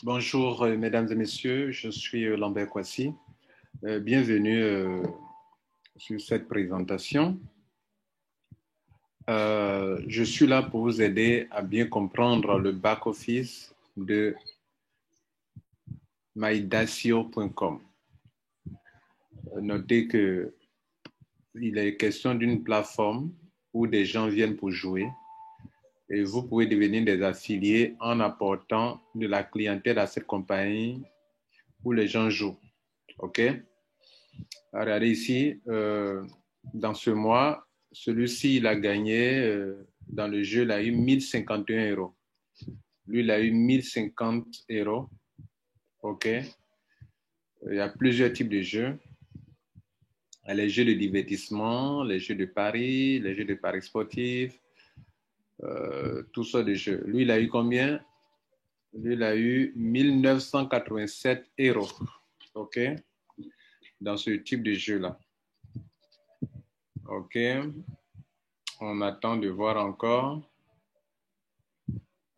Bonjour, mesdames et messieurs, je suis Lambert Kwasi. Bienvenue sur cette présentation. Je suis là pour vous aider à bien comprendre le back-office de mydacio.com. Notez qu'il est question d'une plateforme où des gens viennent pour jouer et vous pouvez devenir des affiliés en apportant de la clientèle à cette compagnie où les gens jouent. OK? Regardez ici, dans ce mois, celui-ci, il a gagné, dans le jeu, il a eu 1051 euros. Lui, il a eu 1050 euros. OK? Il y a plusieurs types de jeux. Il y a les jeux de divertissement, les jeux de paris sportifs, tout ça de jeux. Lui, il a eu combien? Lui, il a eu 1987 euros. OK? Dans ce type de jeu-là. OK? On attend de voir encore.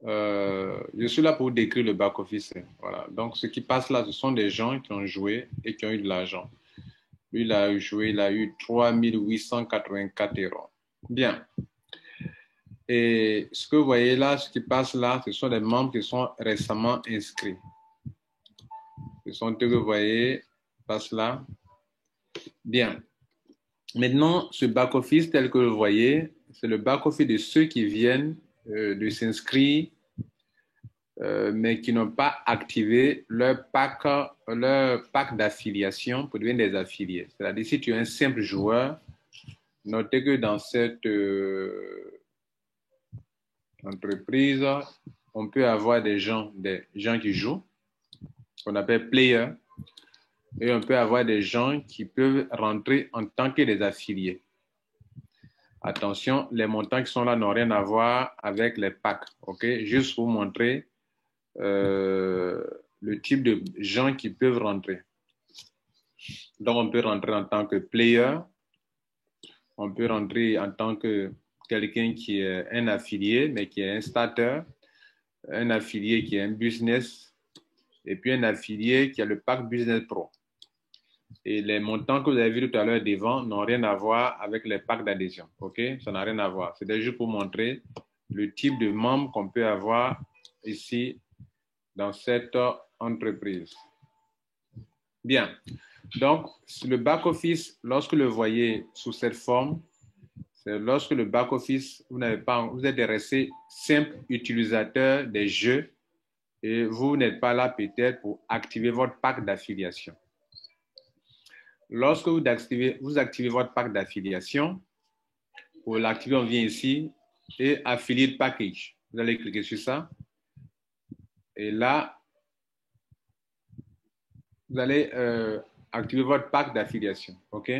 Je suis là pour vous décrire le back-office. Voilà. Donc, ce qui passe là, ce sont des gens qui ont joué et qui ont eu de l'argent. Lui, il a joué, il a eu 3884 euros. Bien. Et ce que vous voyez là, ce qui passe là, ce sont des membres qui sont récemment inscrits. Ce sont eux que vous voyez, passe là. Bien. Maintenant, ce back-office tel que vous le voyez, c'est le back-office de ceux qui viennent de s'inscrire, mais qui n'ont pas activé leur pack d'affiliation pour devenir des affiliés. C'est-à-dire, si tu es un simple joueur, notez que dans cette entreprise, on peut avoir des gens qui jouent, qu'on appelle players, et on peut avoir des gens qui peuvent rentrer en tant que des affiliés. Attention, les montants qui sont là n'ont rien à voir avec les packs, ok? Juste pour vous montrer le type de gens qui peuvent rentrer. Donc, on peut rentrer en tant que player, on peut rentrer en tant que quelqu'un qui est un affilié, mais qui est un starter, un affilié qui est un business, et puis un affilié qui a le pack Business Pro. Et les montants que vous avez vus tout à l'heure devant n'ont rien à voir avec les packs d'adhésion. OK? Ça n'a rien à voir. C'est juste pour montrer le type de membres qu'on peut avoir ici dans cette entreprise. Bien. Donc, le back-office, lorsque vous le voyez sous cette forme, c'est lorsque le back-office, vous êtes resté simple utilisateur des jeux et vous n'êtes pas là peut-être pour activer votre pack d'affiliation. Lorsque vous activez votre pack d'affiliation, pour l'activer, on vient ici et Affiliate Package. Vous allez cliquer sur ça. Et là, vous allez activer votre pack d'affiliation. OK?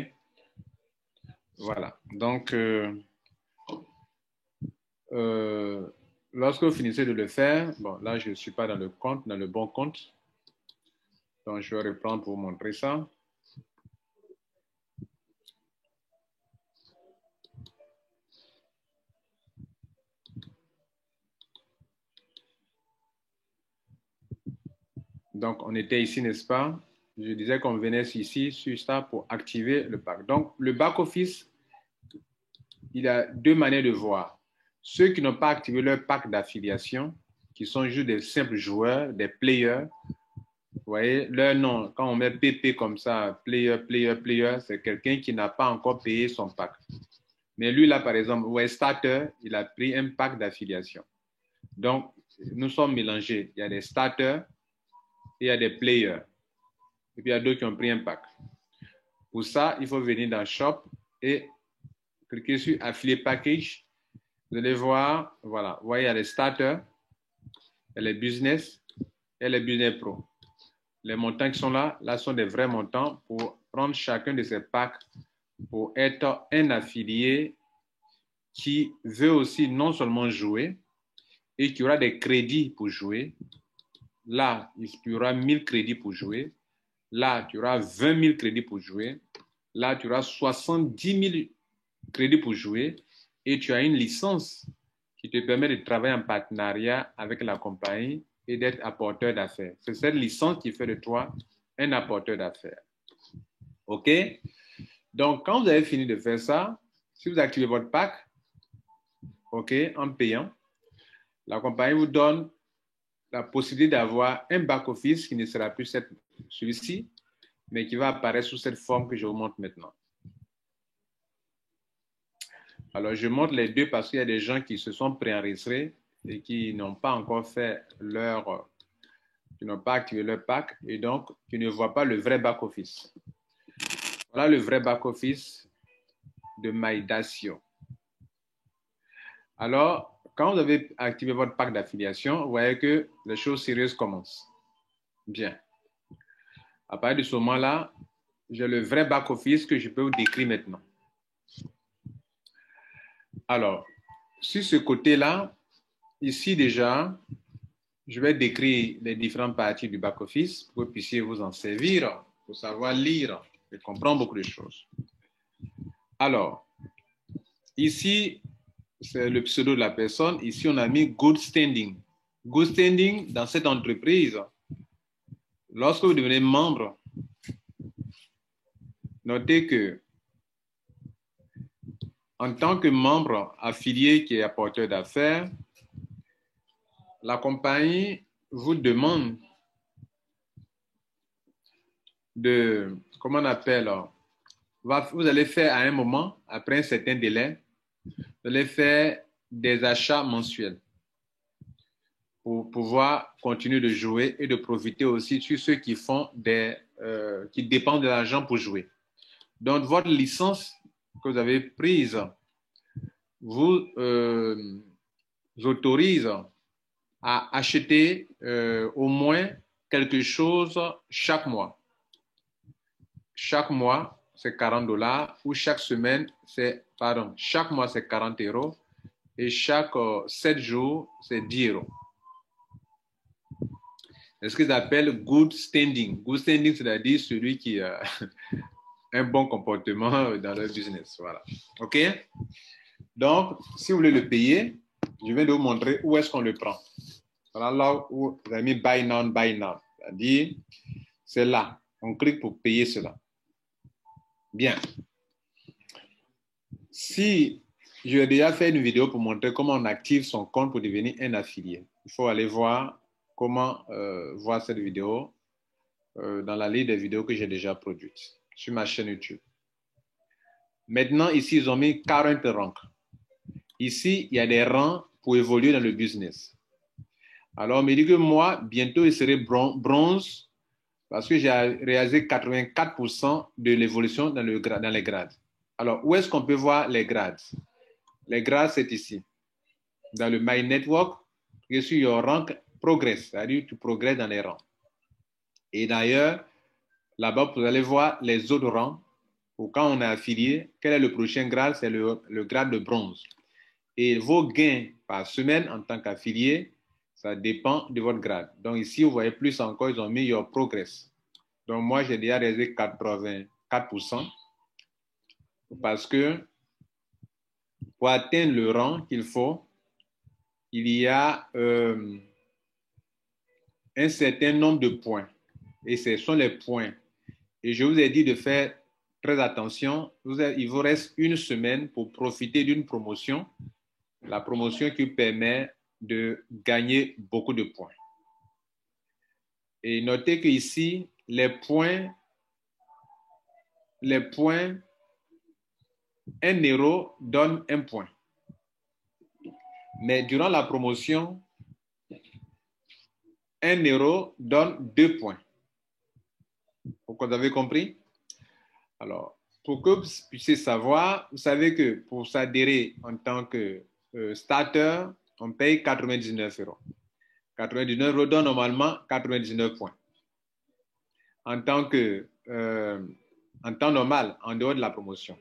Voilà. Donc, lorsque vous finissez de le faire, bon, là, je ne suis pas dans le bon compte. Donc, je vais reprendre pour vous montrer ça. Donc, on était ici, n'est-ce pas? Je disais qu'on venait ici sur ça pour activer le pack. Donc, le back-office, il y a deux manières de voir. Ceux qui n'ont pas activé leur pack d'affiliation, qui sont juste des simples joueurs, des players, vous voyez, leur nom, quand on met PP comme ça, player, c'est quelqu'un qui n'a pas encore payé son pack. Mais lui, là, par exemple, starter, il a pris un pack d'affiliation. Donc, nous sommes mélangés. Il y a des starters et il y a des players. Et puis, il y a d'autres qui ont pris un pack. Pour ça, il faut venir dans Shop et cliquer sur Affiliate Package. Vous allez voir, voilà, vous voyez, il y a les starters, il y a les business et les business pro. Les montants qui sont là sont des vrais montants pour prendre chacun de ces packs pour être un affilié qui veut aussi non seulement jouer et qui aura des crédits pour jouer. Là, il y aura 1000 crédits pour jouer. Là, tu auras 20 000 crédits pour jouer. Là, tu auras 70 000 crédits pour jouer. Et tu as une licence qui te permet de travailler en partenariat avec la compagnie et d'être apporteur d'affaires. C'est cette licence qui fait de toi un apporteur d'affaires. OK? Donc, quand vous avez fini de faire ça, si vous activez votre pack, OK, en payant, la compagnie vous donne la possibilité d'avoir un back-office qui ne sera plus celui-ci, mais qui va apparaître sous cette forme que je vous montre maintenant. Alors, je montre les deux parce qu'il y a des gens qui se sont préenregistrés et qui n'ont pas encore fait qui n'ont pas activé leur pack et donc qui ne voient pas le vrai back-office. Voilà le vrai back-office de MyDacio. Alors, quand vous avez activé votre pack d'affiliation, vous voyez que les choses sérieuses commencent. Bien. À partir de ce moment-là, j'ai le vrai back-office que je peux vous décrire maintenant. Alors, sur ce côté-là, ici déjà, je vais décrire les différentes parties du back-office pour que vous puissiez vous en servir, pour savoir lire et comprendre beaucoup de choses. Alors, ici, c'est le pseudo de la personne. Ici, on a mis Good Standing. Good Standing, dans cette entreprise, lorsque vous devenez membre, notez que en tant que membre affilié qui est apporteur d'affaires, la compagnie vous demande de, comment on appelle, vous allez faire à un moment, après un certain délai, vous allez faire des achats mensuels pour pouvoir continuer de jouer et de profiter aussi sur ceux qui font qui dépendent de l'argent pour jouer. Donc, votre licence que vous avez prise vous autorise à acheter au moins quelque chose chaque mois. Chaque mois, c'est $40 ou chaque semaine, chaque mois, c'est 40 € et chaque 7 jours, c'est 10 €. C'est ce qu'ils appellent good standing. Good standing, c'est-à-dire celui qui a un bon comportement dans leur business. Voilà. OK? Donc, si vous voulez le payer, je vais vous montrer où est-ce qu'on le prend. Voilà là où vous avez mis buy now, buy now. C'est-à-dire, c'est là. On clique pour payer cela. Bien. Si je vais déjà fait une vidéo pour montrer comment on active son compte pour devenir un affilié, il faut aller voir comment voir cette vidéo dans la liste des vidéos que j'ai déjà produites sur ma chaîne YouTube. Maintenant, ici, ils ont mis current rank. Ici, il y a des rangs pour évoluer dans le business. Alors, on me dit que moi, bientôt, il serait bronze parce que j'ai réalisé 84% de l'évolution dans les grades. Alors, où est-ce qu'on peut voir les grades? Les grades, c'est ici. Dans le My Network, et sur your rank progress, c'est-à-dire tu progresses dans les rangs. Et d'ailleurs, là-bas, vous allez voir les autres rangs. Pour quand on est affilié, quel est le prochain grade? C'est le grade de bronze. Et vos gains par semaine en tant qu'affilié, ça dépend de votre grade. Donc ici, vous voyez plus encore, ils ont mis your progress. Donc moi, j'ai déjà réalisé 84% parce que pour atteindre le rang qu'il faut, il y a un certain nombre de points. Et ce sont les points. Et je vous ai dit de faire très attention. Il vous reste une semaine pour profiter d'une promotion. La promotion qui permet de gagner beaucoup de points. Et notez qu'ici, les points, 1 € donne 1 point. Mais durant la promotion, 1 € donne 2 points. Vous avez compris? Alors, pour que vous puissiez savoir, vous savez que pour s'adhérer en tant que starter, on paye 99 €. 99 € donne normalement 99 points. En temps normal, en dehors de la promotion.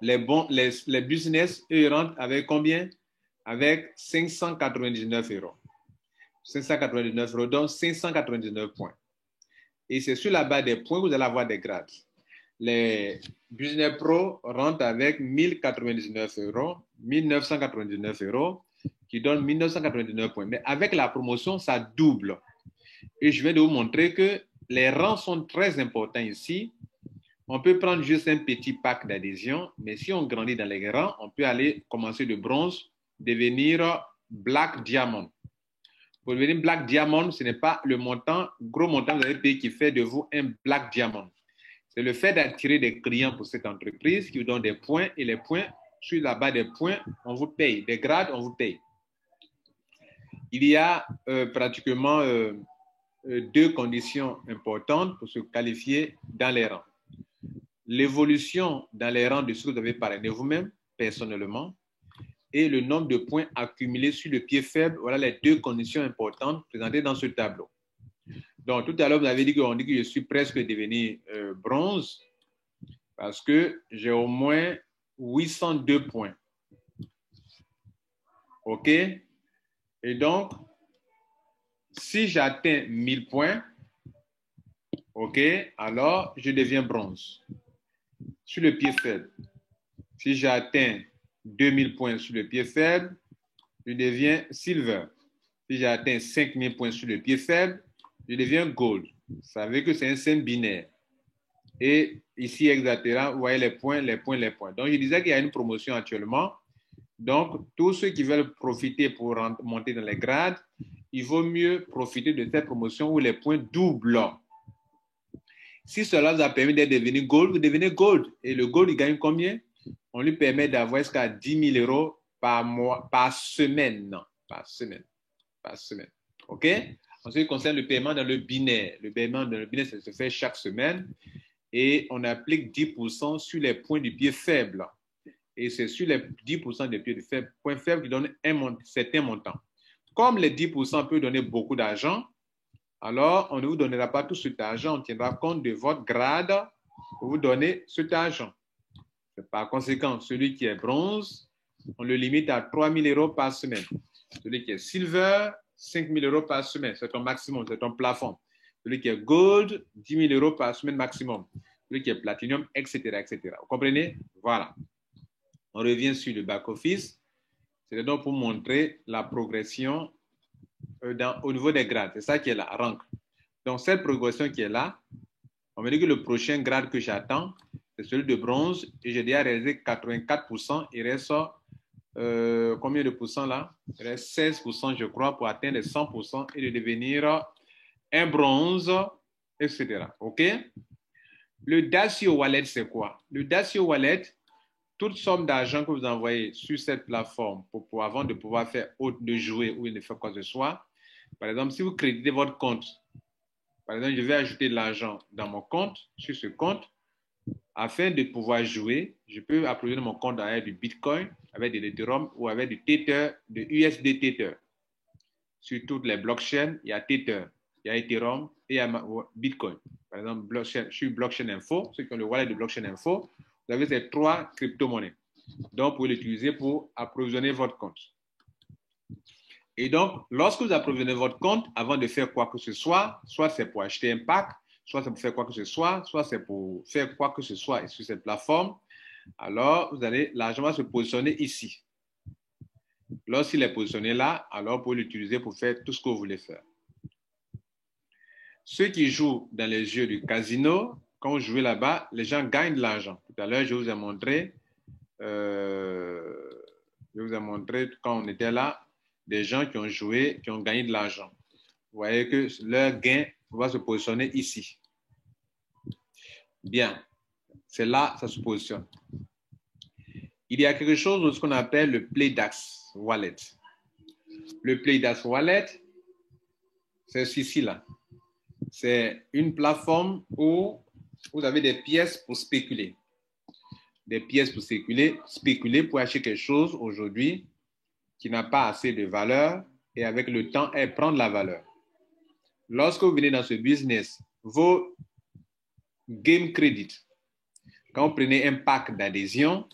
Les business, eux, rentrent avec combien? Avec 599 €. 599 € donne 599 points. Et c'est sur la base des points que vous allez avoir des grades. Les Business Pro rentrent avec 1099 €, 1999 €. qui donne 1999 points. Mais avec la promotion, ça double. Et je viens de vous montrer que les rangs sont très importants ici. On peut prendre juste un petit pack d'adhésion, mais si on grandit dans les rangs, on peut aller commencer de bronze, devenir Black Diamond. Pour devenir Black Diamond, ce n'est pas le montant, gros montant que vous avez payé qui fait de vous un Black Diamond. C'est le fait d'attirer des clients pour cette entreprise qui vous donne des points et les points, sur la base des points, on vous paye. Des grades, on vous paye. Il y a pratiquement deux conditions importantes pour se qualifier dans les rangs. L'évolution dans les rangs de ce que vous avez parrainé vous-même, personnellement, et le nombre de points accumulés sur le pied faible. Voilà les deux conditions importantes présentées dans ce tableau. Donc, tout à l'heure, vous avez dit qu'on dit que je suis presque devenu bronze parce que j'ai au moins 802 points. OK? Et donc, si j'atteins 1000 points, OK, alors je deviens bronze sur le pied faible. Si j'atteins 2000 points sur le pied faible, je deviens silver. Si j'atteins 5000 points sur le pied faible, je deviens gold. Vous savez que c'est un signe binaire. Et ici, exactement, vous voyez les points, les points, les points. Donc, je disais qu'il y a une promotion actuellement. Donc, tous ceux qui veulent profiter pour monter dans les grades, il vaut mieux profiter de cette promotion où les points doublent. Si cela vous a permis d'être devenu gold, vous devenez gold. Et le gold, il gagne combien? On lui permet d'avoir jusqu'à 10 000 euros par mois, par semaine. Non, par semaine. Par semaine. OK? En ce qui concerne le paiement dans le binaire, le paiement dans le binaire, ça se fait chaque semaine et on applique 10% sur les points du pied faible. Et c'est sur les 10% des points faibles qui donnent un certain montant. Comme les 10% peuvent donner beaucoup d'argent, alors on ne vous donnera pas tout cet argent, on tiendra compte de votre grade pour vous donner cet argent. Par conséquent, celui qui est bronze, on le limite à 3 000 euros par semaine. Celui qui est silver, 5 000 euros par semaine, c'est ton maximum, c'est ton plafond. Celui qui est gold, 10 000 euros par semaine maximum. Celui qui est platinum, etc., etc. Vous comprenez? Voilà. On revient sur le back-office. C'est donc pour montrer la progression au niveau des grades. C'est ça qui est là, rank. Donc, cette progression qui est là, on me dit que le prochain grade que j'attends, c'est celui de bronze. Et j'ai déjà réalisé 84%. Il reste combien de pourcents là? Il reste 16%, je crois, pour atteindre les 100% et de devenir un bronze, etc. OK? Le Dacio Wallet, c'est quoi? Le Dacio Wallet, toute somme d'argent que vous envoyez sur cette plateforme avant de pouvoir faire autre de jouer ou de faire quoi que ce soit. Par exemple, si vous créditez votre compte, par exemple, je vais ajouter de l'argent dans mon compte, sur ce compte, afin de pouvoir jouer, je peux approvisionner mon compte avec du Bitcoin, avec de l'Ethereum ou avec du Tether, de USD Tether. Sur toutes les blockchains, il y a Tether, il y a Ethereum et il y a Bitcoin. Par exemple, sur Blockchain Info, ceux qui ont le wallet de Blockchain Info, vous avez ces trois crypto-monnaies. Donc, vous pouvez l'utiliser pour approvisionner votre compte. Et donc, lorsque vous approvisionnez votre compte, avant de faire quoi que ce soit c'est pour acheter un pack, soit c'est pour faire quoi que ce soit c'est pour faire quoi que ce soit sur cette plateforme, alors l'argent va se positionner ici. Lorsqu'il est positionné là, alors vous pouvez l'utiliser pour faire tout ce que vous voulez faire. Ceux qui jouent dans les jeux du casino, quand vous jouez là-bas, les gens gagnent de l'argent. Tout à l'heure, je vous ai montré quand on était là, des gens qui ont joué, qui ont gagné de l'argent. Vous voyez que leur gain va se positionner ici. Bien, c'est là ça se positionne. Il y a quelque chose de ce qu'on appelle le PlayDAX Wallet. Le PlayDAX Wallet, c'est ceci là. C'est une plateforme où vous avez des pièces pour spéculer. Des pièces pour spéculer pour acheter quelque chose aujourd'hui qui n'a pas assez de valeur et avec le temps, elle prend de la valeur. Lorsque vous venez dans ce business, vos game credit, quand vous prenez un pack d'adhésion,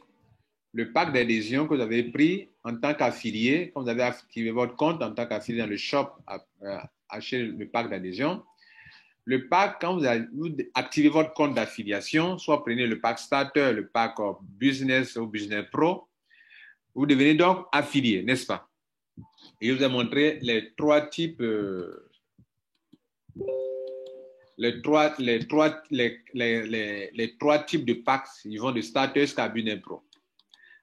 le pack d'adhésion que vous avez pris en tant qu'affilié, quand vous avez activé votre compte en tant qu'affilié dans le shop, acheter le pack d'adhésion, le pack, quand vous activez votre compte d'affiliation, soit prenez le pack starter, le pack business ou business pro, vous devenez donc affilié, n'est-ce pas? Et je vous ai montré les trois types, les trois types de packs. Ils vont de starter jusqu'à business pro.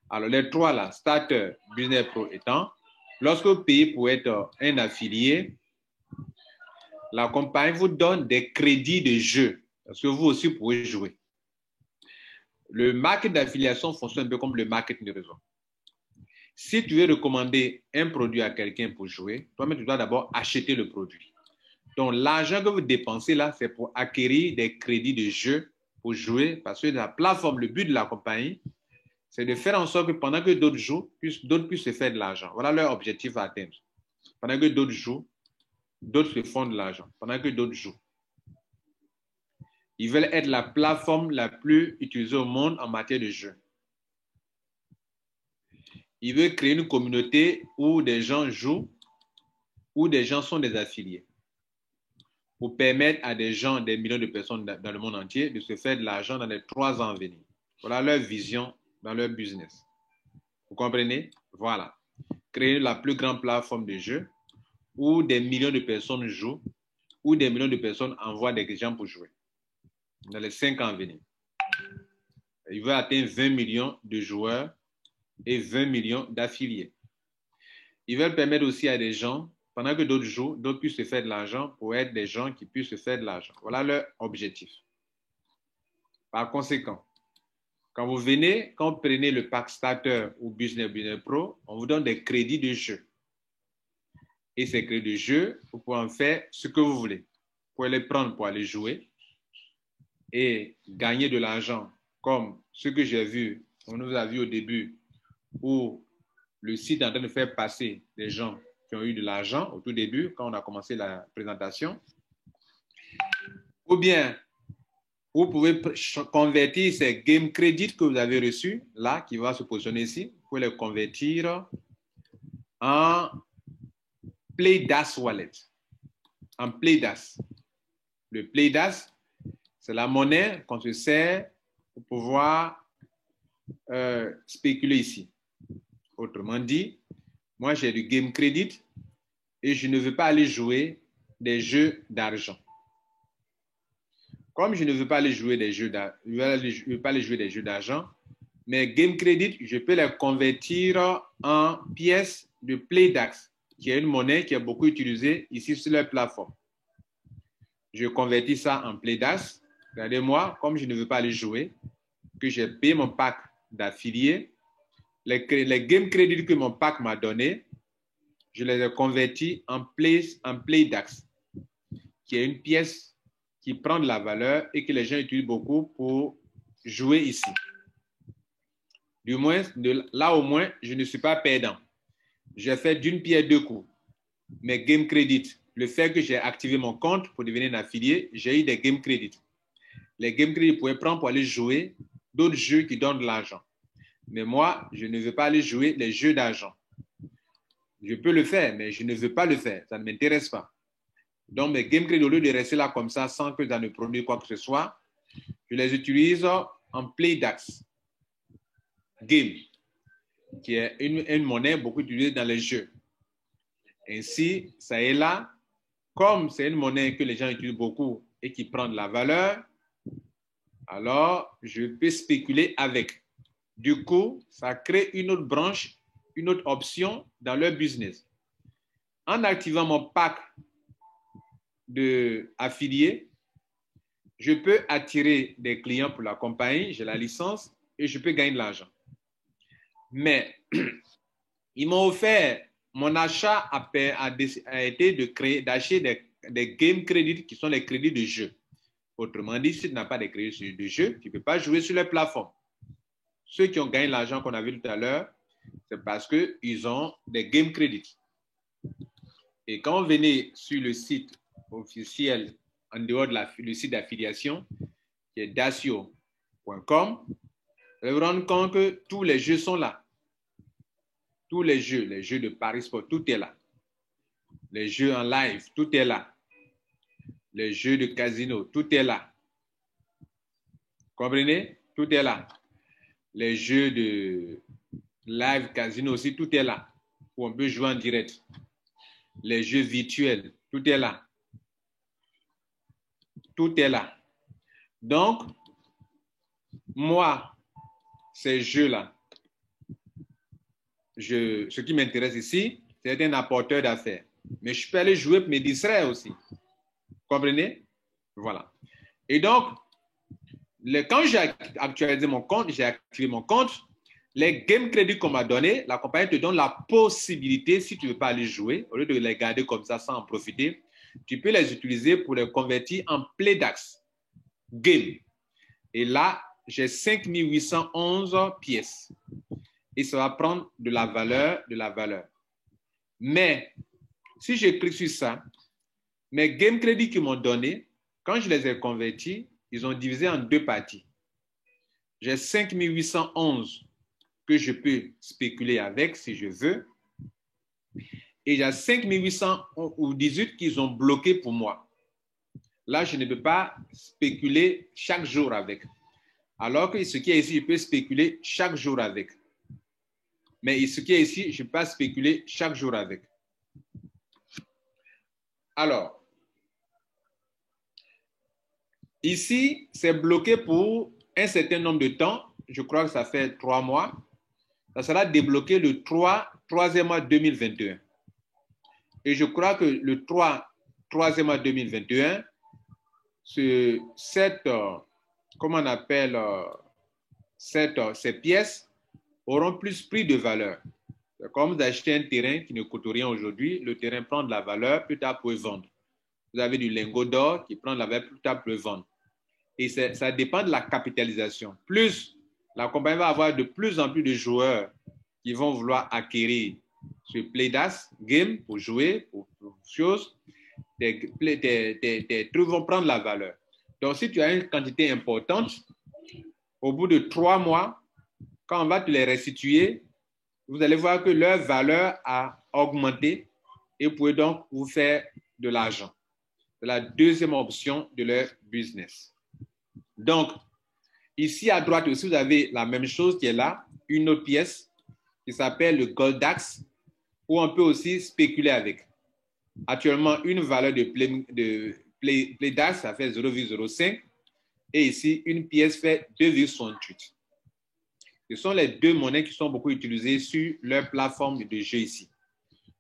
Alors, les trois là, starter, business pro étant, lorsque vous payez pour être un affilié, la compagnie vous donne des crédits de jeu, parce que vous aussi pouvez jouer. Le marketing d'affiliation fonctionne un peu comme le marketing de réseau. Si tu veux recommander un produit à quelqu'un pour jouer, toi-même, tu dois d'abord acheter le produit. Donc, l'argent que vous dépensez là, c'est pour acquérir des crédits de jeu pour jouer, parce que la plateforme, le but de la compagnie, c'est de faire en sorte que pendant que d'autres jouent, d'autres puissent se faire de l'argent. Voilà leur objectif à atteindre. Pendant que d'autres jouent, d'autres se font de l'argent. Pendant que d'autres jouent. Ils veulent être la plateforme la plus utilisée au monde en matière de jeu. Ils veulent créer une communauté où des gens jouent, où des gens sont des affiliés, pour permettre à des gens, des millions de personnes dans le monde entier, de se faire de l'argent dans les 3 ans à venir. Voilà leur vision dans leur business. Vous comprenez? Voilà. Créer la plus grande plateforme de jeu où des millions de personnes jouent, où des millions de personnes envoient des gens pour jouer dans les 5 ans à venir. Ils veulent atteindre 20 millions de joueurs et 20 millions d'affiliés. Ils veulent permettre aussi à des gens, pendant que d'autres jouent, d'autres puissent se faire de l'argent pour être des gens qui puissent se faire de l'argent. Voilà leur objectif. Par conséquent, quand vous prenez le pack starter ou business pro, on vous donne des crédits de jeu. Et ces crédits de jeu, vous pouvez en faire ce que vous voulez. Vous pouvez les prendre pour aller jouer et gagner de l'argent, comme ce que j'ai vu, on nous a vu au début, où le site est en train de faire passer des gens qui ont eu de l'argent au tout début, quand on a commencé la présentation. Ou bien, vous pouvez convertir ces game credits que vous avez reçus, là, qui va se positionner ici, vous pouvez les convertir en PlayDAS Wallet. En PlayDAS. Le PlayDAS, c'est la monnaie qu'on se sert pour pouvoir spéculer ici. Autrement dit, moi j'ai du game credit et je ne veux pas aller jouer des jeux d'argent. Comme je ne veux pas aller jouer des jeux d'argent, mes game credit, je peux les convertir en pièces de PlayDAS, qui est une monnaie qui est beaucoup utilisée ici sur leur plateforme. Je convertis ça en PlayDAS. Regardez-moi, comme je ne veux pas aller jouer, que j'ai payé mon pack d'affiliés, les game credits que mon pack m'a donné, je les ai convertis en PlayDAS, qui est une pièce qui prend de la valeur et que les gens utilisent beaucoup pour jouer ici. Du moins, là au moins, je ne suis pas perdant. J'ai fait d'une pierre deux coups. Mes game credits, le fait que j'ai activé mon compte pour devenir un affilié, j'ai eu des game credits. Les game credits, vous pouvez prendre pour aller jouer d'autres jeux qui donnent de l'argent. Mais moi, je ne veux pas aller jouer les jeux d'argent. Je peux le faire, mais je ne veux pas le faire. Ça ne m'intéresse pas. Donc, mes game credits, au lieu de rester là comme ça sans que ça ne produise quoi que ce soit, je les utilise en PlayDAS Game, qui est une monnaie beaucoup utilisée dans les jeux. Ainsi, ça est là, comme c'est une monnaie que les gens utilisent beaucoup et qui prend de la valeur, alors je peux spéculer avec. Du coup, ça crée une autre branche, une autre option dans leur business. En activant mon pack d'affiliés, je peux attirer des clients pour la compagnie, j'ai la licence et je peux gagner de l'argent. Mais ils m'ont offert, mon achat a été d'acheter des game credits qui sont les crédits de jeu. Autrement dit, si tu n'as pas de crédits de jeu, tu ne peux pas jouer sur les plateformes. Ceux qui ont gagné l'argent qu'on a vu tout à l'heure, c'est parce qu'ils ont des game credits. Et quand vous venez sur le site officiel, en dehors de le site d'affiliation, qui est dacio.com, vous allez vous rendre compte que tous les jeux sont là. Tous les jeux de Paris Sport, tout est là. Les jeux en live, tout est là. Les jeux de casino, tout est là. Comprenez? Tout est là. Les jeux de live casino aussi, tout est là. où on peut jouer en direct. Les jeux virtuels, tout est là. Tout est là. Donc, moi, ces jeux-là, ce qui m'intéresse ici, c'est un apporteur d'affaires. Mais je peux aller jouer pour me distraire aussi. Comprenez? Voilà. Et donc, quand j'ai actualisé mon compte, j'ai activé mon compte, les game crédits qu'on m'a donné, la compagnie te donne la possibilité, si tu ne veux pas aller jouer, au lieu de les garder comme ça sans en profiter, tu peux les utiliser pour les convertir en PlayDAX game. Et là, j'ai 5811 pièces. Et ça va prendre de la valeur. Mais, si je clique sur ça, mes game crédits qu'ils m'ont donné, quand je les ai convertis, ils ont divisé en deux parties. J'ai 5811 que je peux spéculer avec si je veux. Et j'ai 5818 qu'ils ont bloqué pour moi. Là, je ne peux pas spéculer chaque jour avec. Alors que ce qui est ici, je peux spéculer chaque jour avec. Mais ce qui est ici, je ne peux pas spéculer chaque jour avec. Alors, ici, c'est bloqué pour un certain nombre de temps. Je crois que ça fait 3 mois. Ça sera débloqué le 3e mois 2021. Et je crois que le 3e mois 2021, comment on appelle, ces pièces auront plus pris de valeur. Comme vous achetez un terrain qui ne coûte rien aujourd'hui, le terrain prend de la valeur, plus tard vous pouvez vendre. Vous avez du lingot d'or qui prend de la valeur, plus tard vous pouvez vendre. Et ça dépend de la capitalisation. Plus la compagnie va avoir de plus en plus de joueurs qui vont vouloir acquérir ce PlayDAX game pour jouer, pour choses, tes trucs vont prendre la valeur. Donc, si tu as une quantité importante, au bout de 3 mois, quand on va te les restituer, vous allez voir que leur valeur a augmenté et vous pouvez donc vous faire de l'argent. C'est la deuxième option de leur business. Donc, ici à droite aussi, vous avez la même chose qui est là, une autre pièce qui s'appelle le GoldDAX, où on peut aussi spéculer avec. Actuellement, une valeur de PlayDAX, ça fait 0,05 et ici, une pièce fait 2,68. Ce sont les deux monnaies qui sont beaucoup utilisées sur leur plateforme de jeu ici.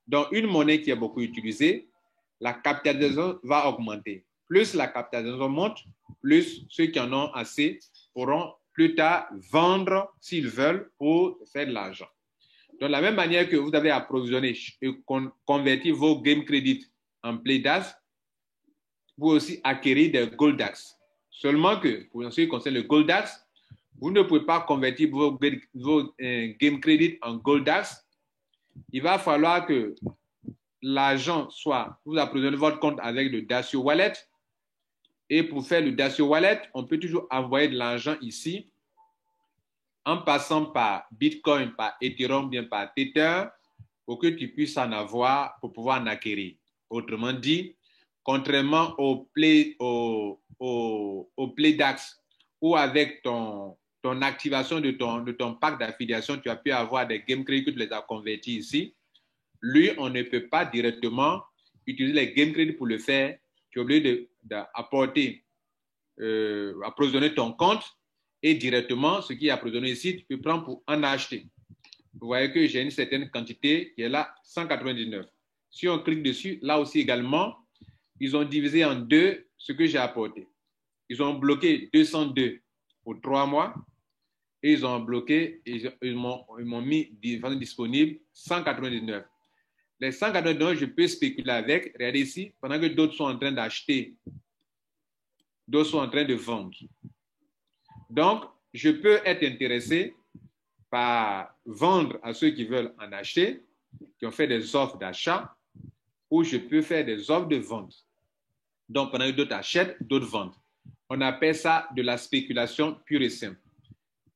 Donc, une monnaie qui est beaucoup utilisée, la capitalisation va augmenter. Plus la capitalisation monte, plus ceux qui en ont assez pourront plus tard vendre s'ils veulent pour faire de l'argent. Donc, de la même manière que vous avez approvisionné et converti vos game credits en PlayDAX, vous pouvez aussi acquérir des GoldDAX. Seulement que, pour ce qui concerne le GoldDAX, vous ne pouvez pas convertir vos game credits en GoldDAX. Il va falloir que l'argent soit, vous approvisionnez votre compte avec le Dacio Wallet. Et pour faire le Dacio Wallet, on peut toujours envoyer de l'argent ici en passant par Bitcoin, par Ethereum, bien par Tether, pour que tu puisses en avoir, pour pouvoir en acquérir. Autrement dit, contrairement au PlayDAX, où avec ton activation de ton pack d'affiliation, tu as pu avoir des game credits que tu les as convertis ici. Lui, on ne peut pas directement utiliser les game credits pour le faire. Tu es obligé d'apporter, approvisionner ton compte et directement, ce qui est approvisionné ici, tu peux prendre pour en acheter. Vous voyez que j'ai une certaine quantité qui est là, 199. Si on clique dessus, là aussi également, ils ont divisé en deux ce que j'ai apporté. Ils ont bloqué 202 pour 3 mois et ils ont bloqué, ils m'ont mis disponible 199. Les 199, je peux spéculer avec. Regardez ici, pendant que d'autres sont en train d'acheter, d'autres sont en train de vendre. Donc, je peux être intéressé par vendre à ceux qui veulent en acheter, qui ont fait des offres d'achat, ou je peux faire des offres de vente. Donc, pendant que d'autres achètent, d'autres vendent. On appelle ça de la spéculation pure et simple.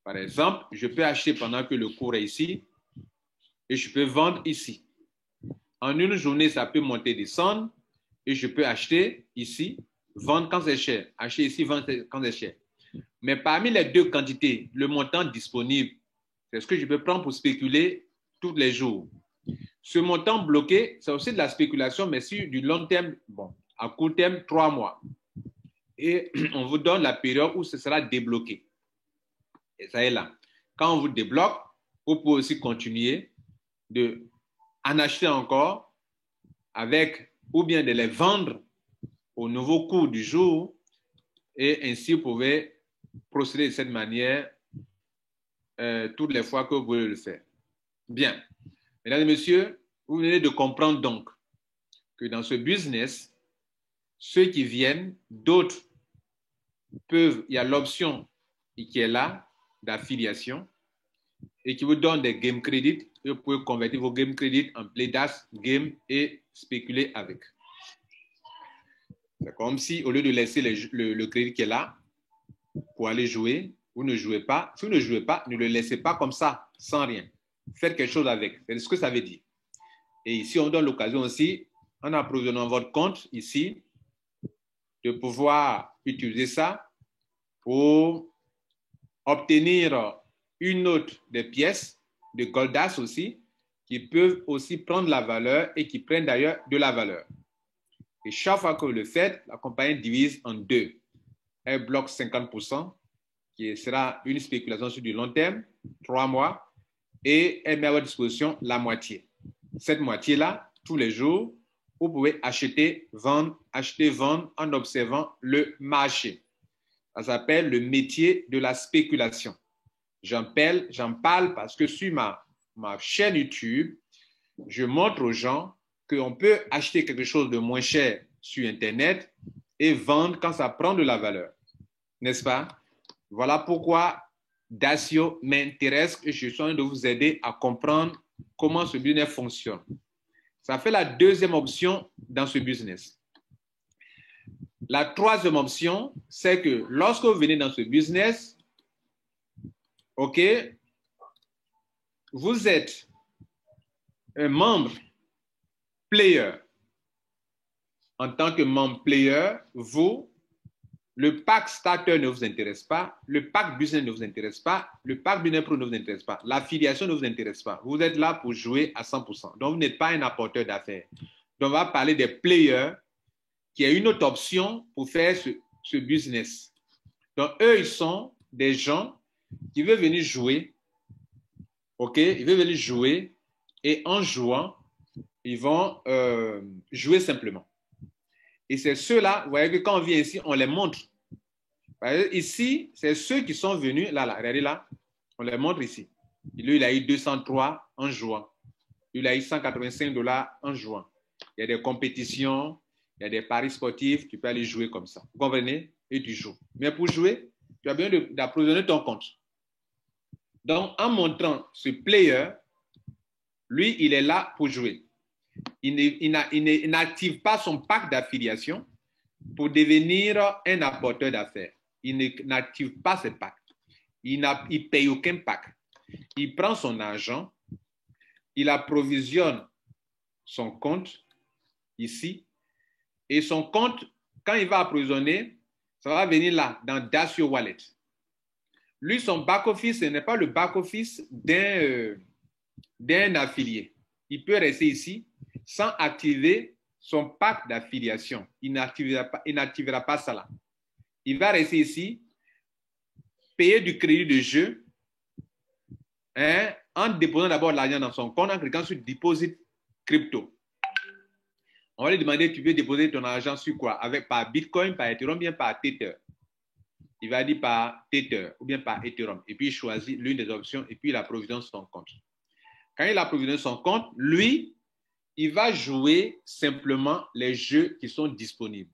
Par exemple, je peux acheter pendant que le cours est ici et je peux vendre ici. En une journée, ça peut monter et descendre et je peux acheter ici, vendre quand c'est cher. Acheter ici, vendre quand c'est cher. Mais parmi les deux quantités, le montant disponible, c'est ce que je peux prendre pour spéculer tous les jours. Ce montant bloqué, c'est aussi de la spéculation, mais sur du long terme, bon, à court terme, 3 mois. Et on vous donne la période où ce sera débloqué. Et ça est là. Quand on vous débloque, vous pouvez aussi continuer en acheter encore avec, ou bien de les vendre au nouveau cours du jour. Et ainsi, vous pouvez procéder de cette manière toutes les fois que vous voulez le faire. Bien. Mesdames et messieurs, vous venez de comprendre donc que dans ce business, ceux qui viennent, d'autres peuvent, il y a l'option qui est là, d'affiliation, et qui vous donne des game credits, et vous pouvez convertir vos game credits en playdash game et spéculer avec. C'est comme si, au lieu de laisser le crédit qui est là, pour aller jouer, vous ne jouez pas. Si vous ne jouez pas, ne le laissez pas comme ça, sans rien. Faites quelque chose avec. C'est ce que ça veut dire. Et ici, on donne l'occasion aussi, en approvisionnant votre compte ici, de pouvoir utiliser ça pour obtenir une note des pièces de Goldas aussi, qui peuvent aussi prendre la valeur et qui prennent d'ailleurs de la valeur. Et chaque fois que vous le faites, la compagnie divise en deux. Elle bloque 50%, qui sera une spéculation sur du long terme, 3 mois, et elle met à votre disposition la moitié. Cette moitié-là, tous les jours, vous pouvez acheter, vendre en observant le marché. Ça s'appelle le métier de la spéculation. J'en parle parce que sur ma chaîne YouTube, je montre aux gens qu'on peut acheter quelque chose de moins cher sur Internet et vendre quand ça prend de la valeur. N'est-ce pas? Voilà pourquoi Dacio m'intéresse et je suis en train de vous aider à comprendre comment ce business fonctionne. Ça fait la deuxième option dans ce business. La troisième option, c'est que lorsque vous venez dans ce business, OK, vous êtes un membre player. En tant que membre player, vous, le pack starter ne vous intéresse pas, le pack business ne vous intéresse pas, le pack business pro ne vous intéresse pas, l'affiliation ne vous intéresse pas. Vous êtes là pour jouer à 100%. Donc, vous n'êtes pas un apporteur d'affaires. Donc, on va parler des players qui a une autre option pour faire ce business. Donc, eux, ils sont des gens qui veulent venir jouer. OK? Ils veulent venir jouer et en jouant, ils vont jouer simplement. Et c'est ceux-là, vous voyez que quand on vient ici, on les montre. Ici, c'est ceux qui sont venus, là, regardez là, on les montre ici. Lui, il a eu 203 en jouant. Lui, il a eu $185 en jouant. Il y a des compétitions, il y a des paris sportifs, tu peux aller jouer comme ça. Vous comprenez? Et tu joues. Mais pour jouer, tu as besoin d'approvisionner ton compte. Donc, en montrant ce player, lui, il est là pour jouer. Il n'active pas son pack d'affiliation pour devenir un apporteur d'affaires. Il n'active pas ce pack. Il ne paye aucun pack. Il prend son argent, il approvisionne son compte ici, et son compte, quand il va approvisionner, ça va venir là, dans Dacio Wallet. Lui, son back-office, ce n'est pas le back-office d'un affilié. Il peut rester ici sans activer son pack d'affiliation. Il n'activera pas ça là. Il va rester ici, payer du crédit de jeu, en déposant d'abord l'argent dans son compte, en cliquant sur Deposit Crypto. On va lui demander, tu veux déposer ton argent sur quoi? Par Bitcoin, par Ethereum, bien par Tether. Il va dire par Tether ou bien par Ethereum. Et puis, il choisit l'une des options et puis il approvisionne son compte. Quand il approvisionne son compte, lui, il va jouer simplement les jeux qui sont disponibles.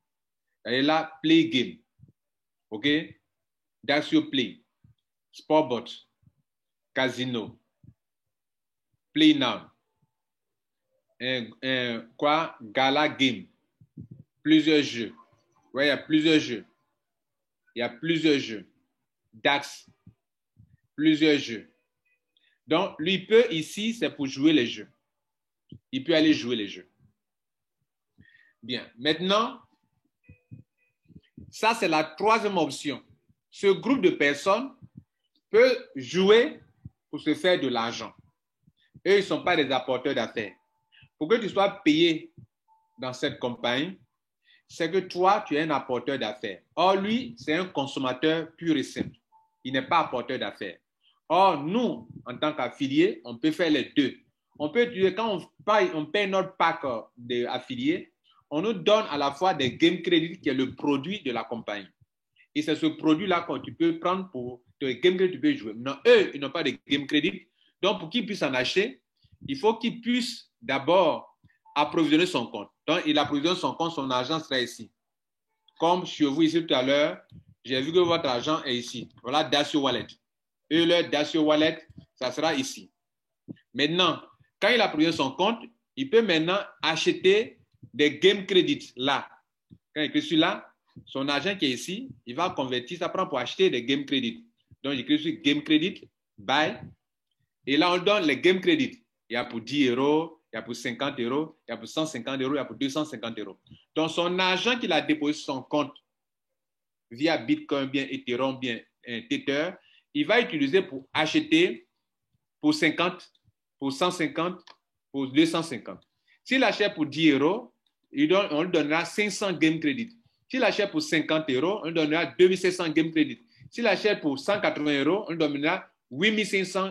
Et là, Play Game. OK? Dacio Play, Sportbot, Casino, Play Now, Gala Game, plusieurs jeux. Ouais, il y a plusieurs jeux. Il y a plusieurs jeux. DAX, plusieurs jeux. Donc, lui peut ici, c'est pour jouer les jeux. Il peut aller jouer les jeux. Bien. Maintenant, ça, c'est la troisième option. Ce groupe de personnes peut jouer pour se faire de l'argent. Eux, ils ne sont pas des apporteurs d'affaires. pour que tu sois payé dans cette compagnie, c'est que toi, tu es un apporteur d'affaires. Or, lui, c'est un consommateur pur et simple. Il n'est pas apporteur d'affaires. Or, nous, en tant qu'affiliés, on peut faire les deux. Quand on paye notre pack d'affiliés, on nous donne à la fois des game credits qui est le produit de la compagnie. Et c'est ce produit-là que tu peux prendre pour tes game credits, tu peux jouer. Non, eux, ils n'ont pas de game credit. Donc, pour qu'ils puissent en acheter, il faut qu'ils puissent d'abord approvisionner son compte. Donc, il approvisionne son compte, son argent sera ici. Comme chez vous ici tout à l'heure, j'ai vu que votre argent est ici. Voilà Dacio Wallet. Et le Dacio Wallet, ça sera ici. Maintenant, quand il approvisionne son compte, il peut maintenant acheter des game credits là. Quand il écrit celui-là, son argent qui est ici, il va convertir, ça prend pour acheter des game credits. Donc, j'écris sur game credit, buy. Et là, on donne les game credits. Il y a pour 10 euros, il y a pour 50 euros, il y a pour 150 euros, il y a pour 250 euros. Donc, son argent qu'il a déposé sur son compte via Bitcoin, bien Ethereum, bien Tether, il va utiliser pour acheter pour 50, pour 150, pour 250. S'il achète pour 10 euros, on lui donnera 500 game credits. S'il achète pour 50 euros, on lui donnera 2700 game credits. S'il achète pour 180 euros, on lui donnera 8500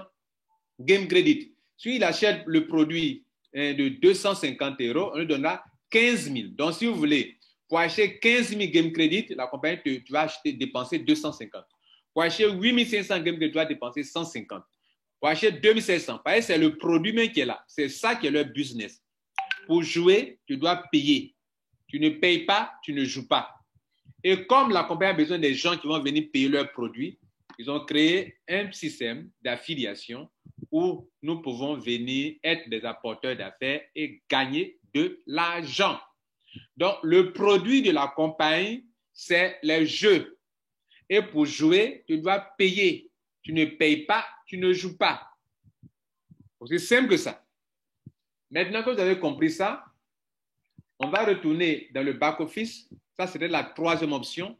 game credit. S'il achète le produit de 250 euros, on lui donnera 15 000. Donc, si vous voulez, pour acheter 15 000 game credit, la compagnie, tu vas dépenser 250. Pour acheter 8500 game credit, tu vas dépenser 150. Pour acheter 2700, c'est le produit même qui est là. C'est ça qui est leur business. Pour jouer, tu dois payer. Tu ne payes pas, tu ne joues pas. Et comme la compagnie a besoin des gens qui vont venir payer leurs produits, ils ont créé un système d'affiliation où nous pouvons venir être des apporteurs d'affaires et gagner de l'argent. Donc, le produit de la compagnie, c'est les jeux. Et pour jouer, tu dois payer. Tu ne payes pas, tu ne joues pas. C'est simple que ça. Maintenant que vous avez compris ça, on va retourner dans le back-office. Ça, c'était la troisième option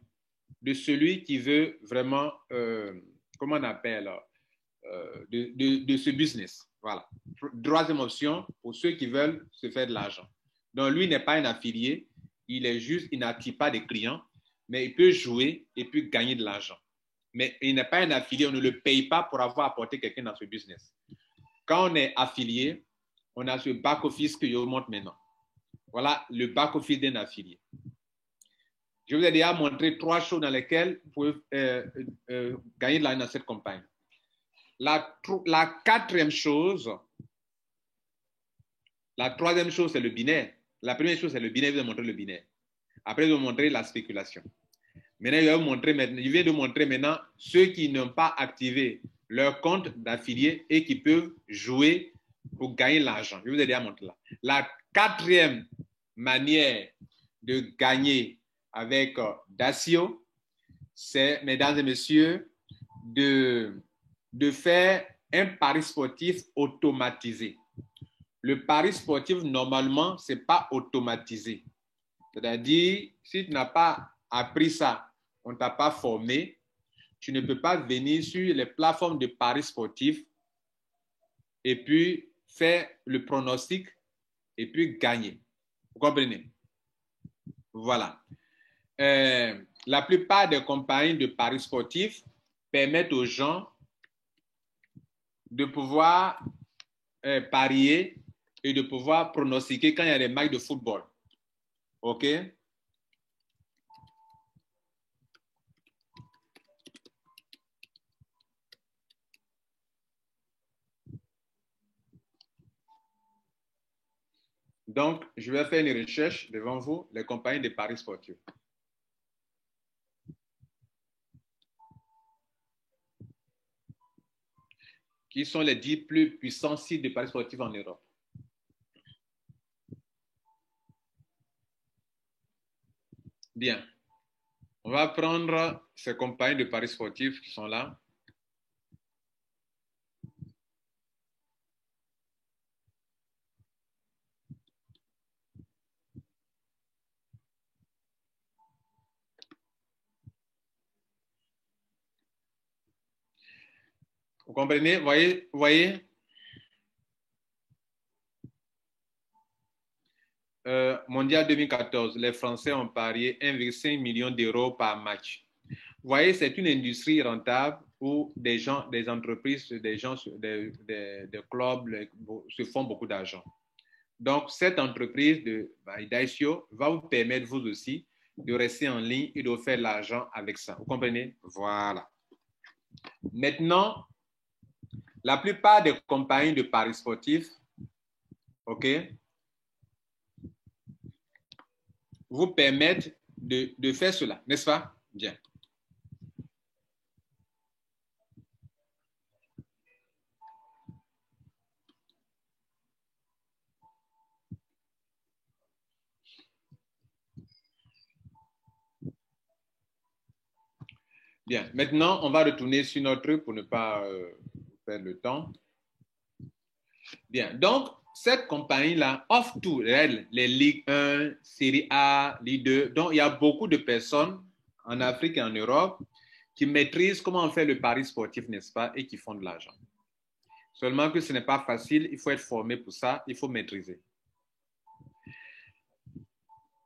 de celui qui veut vraiment, comment on appelle, de ce business. Voilà. Troisième option pour ceux qui veulent se faire de l'argent. Donc, lui n'est pas un affilié, il n'attire pas de clients, mais il peut jouer et puis gagner de l'argent. Mais il n'est pas un affilié, on ne le paye pas pour avoir apporté quelqu'un dans ce business. Quand on est affilié, on a ce back-office que je vous montre maintenant. Voilà le back-office d'un affilié. Je vous ai déjà montré 3 choses dans lesquelles vous pouvez gagner de l'argent dans cette compagnie. La quatrième chose, la troisième chose, c'est le binaire. La première chose, c'est le binaire. Je vais vous montrer le binaire. Après, je vais vous montrer la spéculation. Maintenant, je vais vous montrer maintenant ceux qui n'ont pas activé leur compte d'affilié et qui peuvent jouer pour gagner l'argent. Je vous ai déjà montré là. La quatrième manière de gagner avec Dacio, c'est, mesdames et messieurs, de faire un pari sportif automatisé. Le pari sportif, normalement, ce n'est pas automatisé. C'est-à-dire, si tu n'as pas appris ça, on ne t'a pas formé, tu ne peux pas venir sur les plateformes de paris sportifs et puis faire le pronostic et puis gagner. Vous comprenez? Voilà. La plupart des compagnies de paris sportifs permettent aux gens de pouvoir parier et de pouvoir pronostiquer quand il y a des matchs de football. OK? Donc, je vais faire une recherche devant vous, les compagnies de paris sportifs. Qui sont les 10 plus puissants sites de paris sportifs en Europe. Bien. On va prendre ces compagnies de paris sportifs qui sont là. Vous comprenez? Vous voyez? mondial 2014, les Français ont parié 1,5 million d'euros par match. Vous voyez, c'est une industrie rentable où des gens, des entreprises, des gens, des clubs se font beaucoup d'argent. Donc, cette entreprise de Idacio va vous permettre, vous aussi, de rester en ligne et de faire de l'argent avec ça. Vous comprenez? Voilà. Maintenant, la plupart des compagnies de paris sportifs, OK, vous permettent de faire cela, n'est-ce pas? Bien. Bien. Maintenant, on va retourner sur notre truc pour ne pas perdre le temps. Bien. Donc, cette compagnie-là offre tout, les Ligue 1, Série A, Ligue 2. Donc, il y a beaucoup de personnes en Afrique et en Europe qui maîtrisent comment on fait le pari sportif, n'est-ce pas, et qui font de l'argent. Seulement que ce n'est pas facile, il faut être formé pour ça, il faut maîtriser.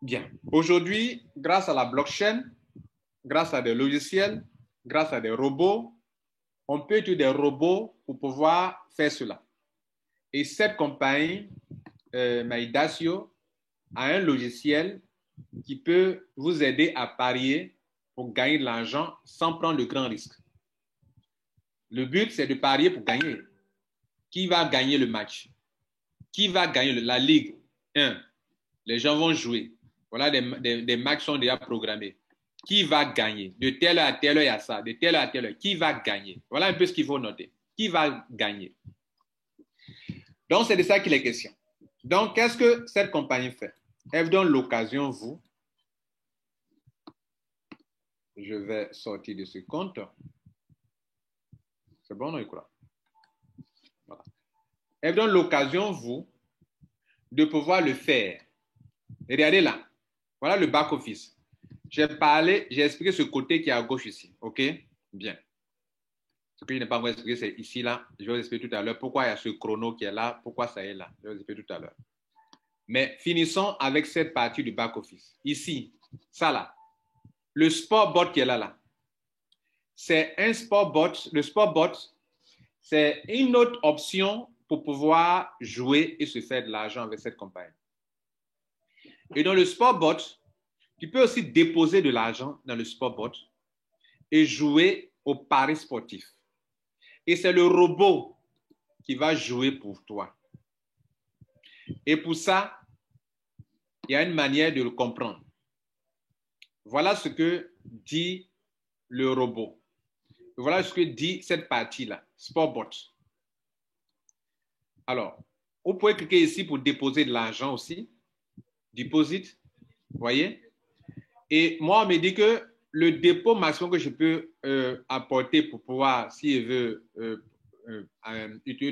Bien. Aujourd'hui, grâce à la blockchain, grâce à des logiciels, grâce à des robots, on peut utiliser des robots pour pouvoir faire cela. Et cette compagnie, Idacio, a un logiciel qui peut vous aider à parier pour gagner de l'argent sans prendre de grands risques. Le but, c'est de parier pour gagner. Qui va gagner le match? Qui va gagner la Ligue 1? Les gens vont jouer. Voilà, des matchs sont déjà programmés. Qui va gagner? De telle heure à telle heure, il y a ça. De telle heure à telle heure. Qui va gagner? Voilà un peu ce qu'il faut noter. Qui va gagner? Donc, c'est de ça qu'il est question. Donc, qu'est-ce que cette compagnie fait? Elle vous donne l'occasion, vous. Je vais sortir de ce compte. C'est bon, non, il croit? Voilà. Elle vous donne l'occasion, vous, de pouvoir le faire. Et regardez là. Voilà le back-office. J'ai expliqué ce côté qui est à gauche ici. OK? Bien. Ce que je n'ai pas encore expliqué, c'est ici, là. Je vais vous expliquer tout à l'heure pourquoi il y a ce chrono qui est là, pourquoi ça est là. Je vais vous expliquer tout à l'heure. Mais finissons avec cette partie du back-office. Ici, ça là. Le sport bot qui est là. C'est un sport bot. Le sport bot, c'est une autre option pour pouvoir jouer et se faire de l'argent avec cette compagnie. Et dans le sport bot, tu peux aussi déposer de l'argent dans le sport bot et jouer au paris sportif. Et c'est le robot qui va jouer pour toi. Et pour ça, il y a une manière de le comprendre. Voilà ce que dit le robot. Voilà ce que dit cette partie-là, Sportbot. Alors, vous pouvez cliquer ici pour déposer de l'argent aussi. Deposit, vous voyez. Et moi, on me dit que le dépôt maximum que je peux apporter pour pouvoir, si je veux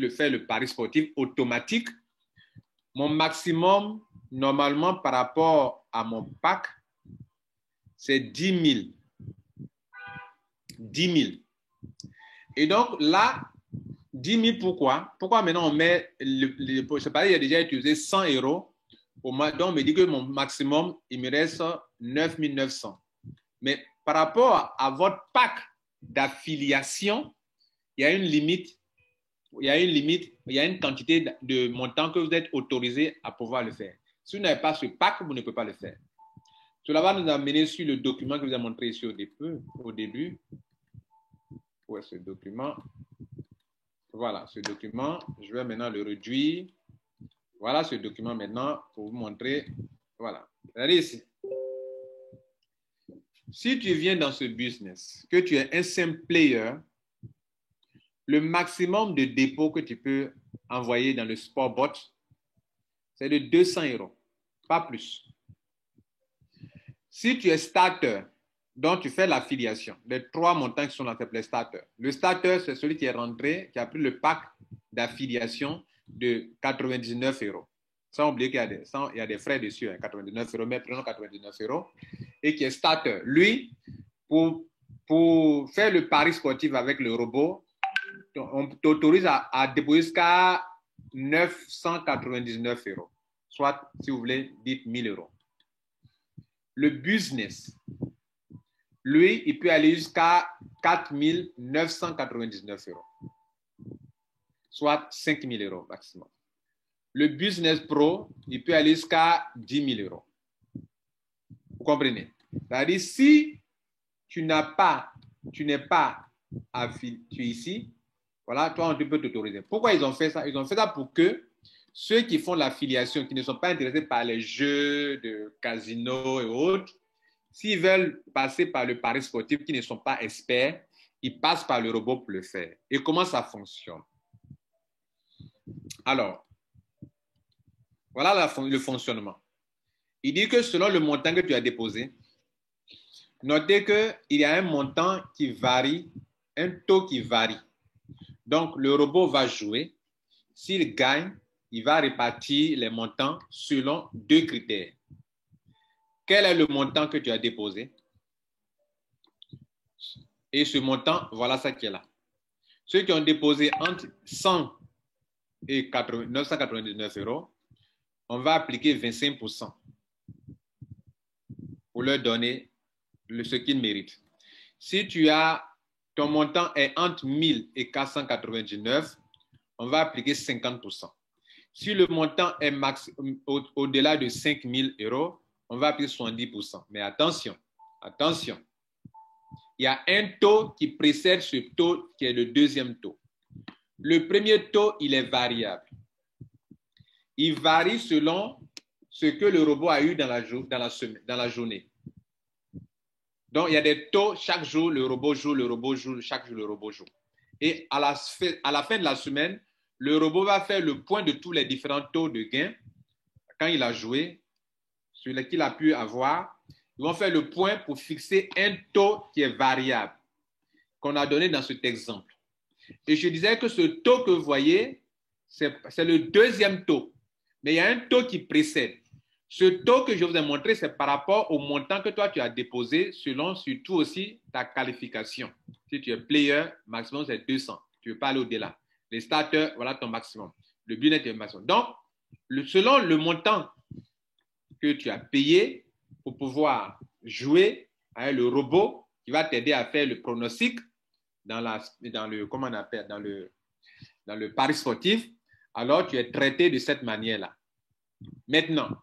faire le pari sportif automatique, mon maximum, normalement, par rapport à mon pack, c'est 10 000. 10 000. Et donc là, 10 000, pourquoi? Pourquoi maintenant on met, je sais pas, il a déjà utilisé 100 euros. Donc on me dit que mon maximum, il me reste 9 900. Mais par rapport à votre pack d'affiliation, il y a une limite. Il y a une quantité de montant que vous êtes autorisé à pouvoir le faire. Si vous n'avez pas ce pack, vous ne pouvez pas le faire. Cela va nous amener sur le document que je vous ai montré ici au début. Où est ce document? Voilà, ce document, je vais maintenant le réduire. Voilà ce document maintenant pour vous montrer. Voilà. Regardez ici. Si tu viens dans ce business, que tu es un simple player, le maximum de dépôt que tu peux envoyer dans le Sportbot, c'est de 200 euros, pas plus. Si tu es starter, donc tu fais l'affiliation, les 3 montants qui sont là, c'est les starters. Le starter, c'est celui qui est rentré, qui a pris le pack d'affiliation de 99 euros. Sans oublier qu'il y a des frais dessus, 99 euros, mais prenons 99 euros, et qui est starter. Lui, pour faire le pari sportif avec le robot, on t'autorise à déposer jusqu'à 999 euros. soit, si vous voulez, dites 1000 euros. Le business, lui, il peut aller jusqu'à 4 999 euros, soit 5 000 euros maximum. Le business pro, il peut aller jusqu'à 10 000 euros. Vous comprenez? C'est-à-dire, si tu n'es pas affilié ici, voilà, toi, on peut t'autoriser. Pourquoi ils ont fait ça? Ils ont fait ça pour que ceux qui font l'affiliation, qui ne sont pas intéressés par les jeux de casino et autres, s'ils veulent passer par le pari sportif, qui ne sont pas experts, ils passent par le robot pour le faire. Et comment ça fonctionne? Alors, voilà le fonctionnement. Il dit que selon le montant que tu as déposé, notez qu'il y a un montant qui varie, un taux qui varie. Donc, le robot va jouer. S'il gagne, il va répartir les montants selon 2 critères. Quel est le montant que tu as déposé? Et ce montant, voilà ça qui est là. Ceux qui ont déposé entre 100 et 999 euros, on va appliquer 25% pour leur donner ce qu'ils méritent. Si ton montant est entre 1000 et 499, on va appliquer 50%. Si le montant est au-delà de 5000 euros, on va appliquer 70%. Mais attention, il y a un taux qui précède ce taux qui est le deuxième taux. Le premier taux, il est variable. Il varie selon ce que le robot a eu dans la journée. Donc, il y a des taux, chaque jour, le robot joue, chaque jour, le robot joue. Et à la fin de la semaine, le robot va faire le point de tous les différents taux de gain quand il a joué, sur lesquels il a pu avoir. Ils vont faire le point pour fixer un taux qui est variable, qu'on a donné dans cet exemple. Et je disais que ce taux que vous voyez, c'est le deuxième taux. Mais il y a un taux qui précède. Ce taux que je vous ai montré, c'est par rapport au montant que toi, tu as déposé, selon surtout aussi ta qualification. Si tu es player, maximum, c'est 200. Tu ne veux pas aller au-delà. Les starters, voilà ton maximum. Le business est le maximum. Donc, selon le montant que tu as payé pour pouvoir jouer avec le robot qui va t'aider à faire le pronostic dans le pari sportif, alors tu es traité de cette manière-là. Maintenant,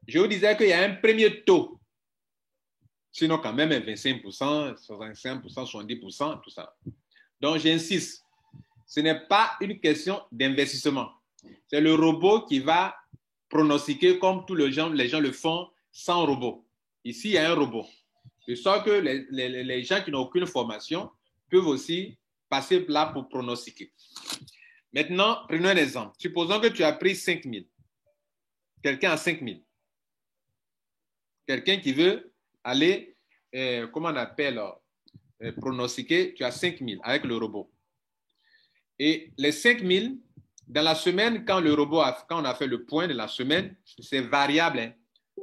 je vous disais qu'il y a un premier taux. Sinon, quand même, 25%, 65%, 70%, tout ça. Donc, j'insiste, ce n'est pas une question d'investissement. C'est le robot qui va pronostiquer comme tous les gens le font sans robot. Ici, il y a un robot. De sorte que les gens qui n'ont aucune formation peuvent aussi passer là pour pronostiquer. Maintenant, prenons un exemple. Supposons que tu as pris 5 000. Quelqu'un a 5 000. Quelqu'un qui veut aller, comment on appelle, pronostiquer, tu as 5 000 avec le robot. Et les 5 000, dans la semaine, quand on a fait le point de la semaine, c'est variable. Hein.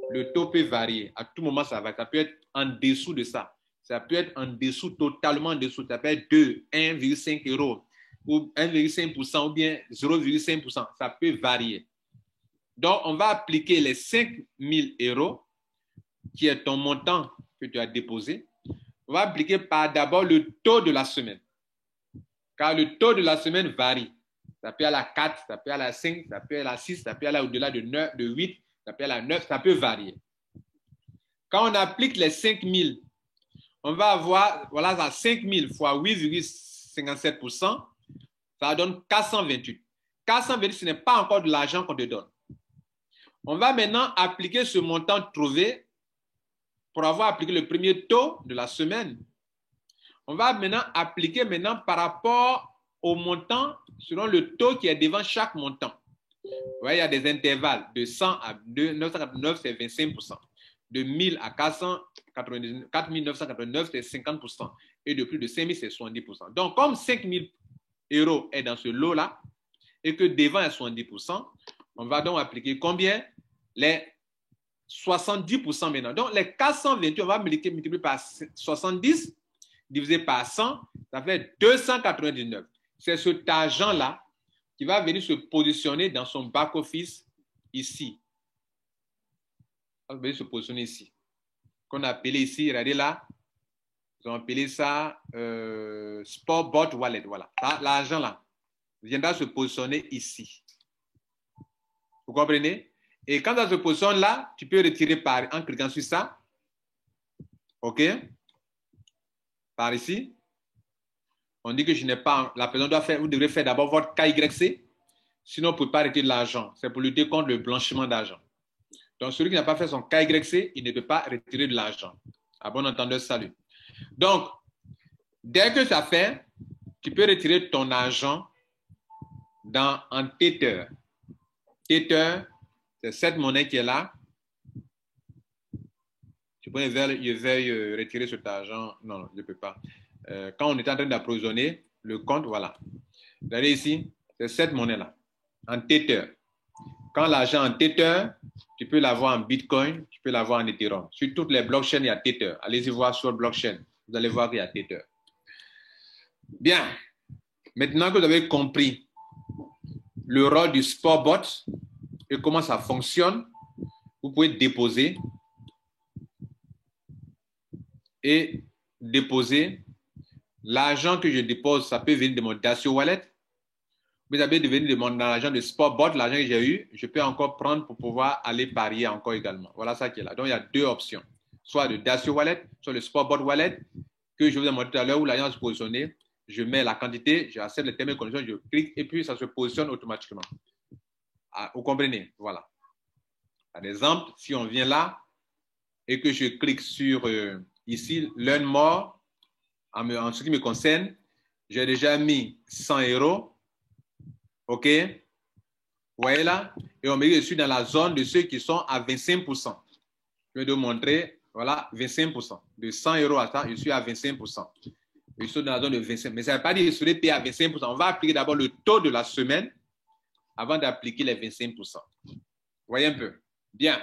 Le taux peut varier. À tout moment, ça va. Ça peut être en dessous de ça. Ça peut être en dessous, totalement en dessous. Ça peut être 1,5 euros ou 1,5% ou bien 0,5%. Ça peut varier. Donc, on va appliquer les 5 000 euros qui est ton montant que tu as déposé, on va appliquer par d'abord le taux de la semaine. Car le taux de la semaine varie. Ça peut aller à 4, ça peut aller à 5, ça peut aller à 6, ça peut aller au-delà de 9, de 8, ça peut aller à 9, ça peut varier. Quand on applique les 5 000, on va avoir, voilà, ça 5 000 fois 8,57%, ça donne 428. 428, ce n'est pas encore de l'argent qu'on te donne. On va maintenant appliquer ce montant trouvé pour avoir appliqué le premier taux de la semaine. On va maintenant appliquer par rapport au montant, selon le taux qui est devant chaque montant. Vous voyez, il y a des intervalles de 100 à 989, c'est 25%. De 1000 à 4989, c'est 50%. Et de plus de 5000, c'est 70%. Donc, comme 5000 euros est dans ce lot-là, et que devant est 70%, on va donc appliquer combien? Les 70% maintenant. Donc, les 428, on va multiplier par 70, divisé par 100, ça fait 299. C'est cet argent-là qui va venir se positionner dans son back-office ici. Vous pouvez se positionner ici. Qu'on a appelé ici, regardez là, ils ont appelé ça Sport Bot Wallet. Voilà. L'argent là viendra se positionner ici. Vous comprenez? Et quand ça se positionne là, tu peux retirer en cliquant sur ça. OK? Par ici. On dit que je n'ai pas. La personne doit faire, vous devrez faire d'abord votre KYC. Sinon, vous ne pouvez pas retirer de l'argent. C'est pour lutter contre le blanchiment d'argent. Donc, celui qui n'a pas fait son KYC, il ne peut pas retirer de l'argent. À bon entendeur, salut. Donc, dès que ça fait, tu peux retirer ton argent en Tether. Tether, c'est cette monnaie qui est là. Tu peux veuille retirer cet argent. Non, je ne peux pas. Quand on est en train d'approvisionner le compte, voilà. Regardez ici, c'est cette monnaie-là, en Tether. Quand l'argent en Tether, tu peux l'avoir en Bitcoin, tu peux l'avoir en Ethereum. Sur toutes les blockchains, il y a Tether. Allez-y voir sur blockchain. Vous allez voir qu'il y a Tether. Bien. Maintenant que vous avez compris le rôle du Sportbot et comment ça fonctionne, vous pouvez déposer et déposer. L'argent que je dépose, ça peut venir de mon Dacio Wallet. Vous avez venir de mon argent de Sportbot, l'argent que j'ai eu, je peux encore prendre pour pouvoir aller parier encore également. Voilà ça qui est là. Donc, il y a deux options. Soit le Dacio Wallet, soit le Sportbot Wallet, que je vous ai montré tout à l'heure, où l'argent se positionne. Je mets la quantité, j'accepte les termes et conditions, je clique et puis ça se positionne automatiquement. Ah, vous comprenez? Voilà. Par exemple, si on vient là et que je clique sur ici, Learn More, en ce qui me concerne, j'ai déjà mis 100 €. OK? Vous voyez là? Et on me dit que je suis dans la zone de ceux qui sont à 25%. Je vais vous montrer, voilà, 25%. De 100 € à ça, je suis à 25%. Je suis dans la zone de 25%. Mais ça ne veut pas dire que je serai payé à 25%. On va appliquer d'abord le taux de la semaine avant d'appliquer les 25%. Vous voyez un peu? Bien.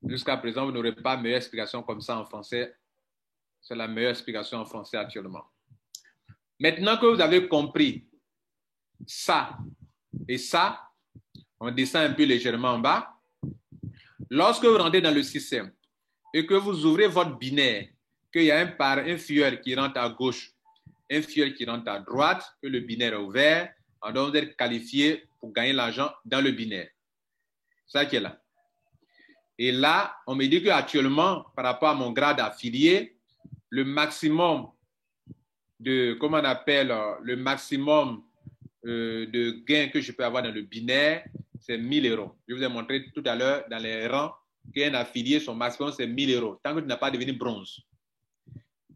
Jusqu'à présent, vous n'aurez pas meilleure explication comme ça en français. C'est la meilleure explication en français actuellement. Maintenant que vous avez compris ça et ça, on descend un peu légèrement en bas. Lorsque vous rentrez dans le système et que vous ouvrez votre binaire, qu'il y a un filleul qui rentre à gauche, un filleul qui rentre à droite, que le binaire est ouvert, on doit être qualifié pour gagner l'argent dans le binaire. C'est ça qui est là. Et là, on me dit qu'actuellement, par rapport à mon grade affilié, le maximum de, comment on appelle, le maximum de gains que je peux avoir dans le binaire, c'est 1 000 €. Je vous ai montré tout à l'heure dans les rangs qu'un affilié, son maximum, c'est 1 000 € tant que tu n'as pas devenu bronze.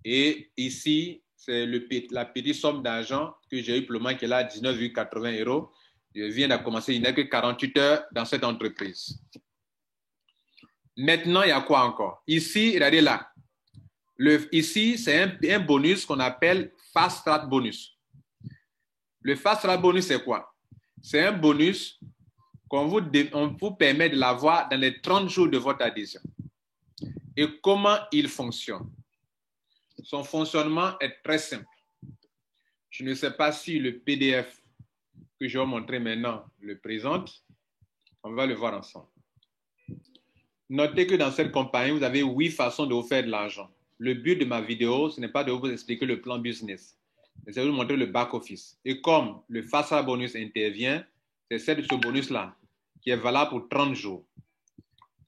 Et ici, c'est la petite somme d'argent que j'ai eu pour le moment qui est là, 19,80 €. Je viens de commencer, il n'y a que 48 heures dans cette entreprise. Maintenant, il y a quoi encore? Ici, regardez là. Ici, c'est un bonus qu'on appelle Fast Start Bonus. Le Fast Start Bonus, c'est quoi? C'est un bonus qu'on vous permet de l'avoir dans les 30 jours de votre adhésion. Et comment il fonctionne? Son fonctionnement est très simple. Je ne sais pas si le PDF que je vais vous montrer maintenant le présente. On va le voir ensemble. Notez que dans cette compagnie, vous avez 8 façons de vous faire de l'argent. Le but de ma vidéo, ce n'est pas de vous expliquer le plan business, mais c'est de vous montrer le back-office. Et comme le Fast Start Bonus intervient, c'est ce bonus-là qui est valable pour 30 jours.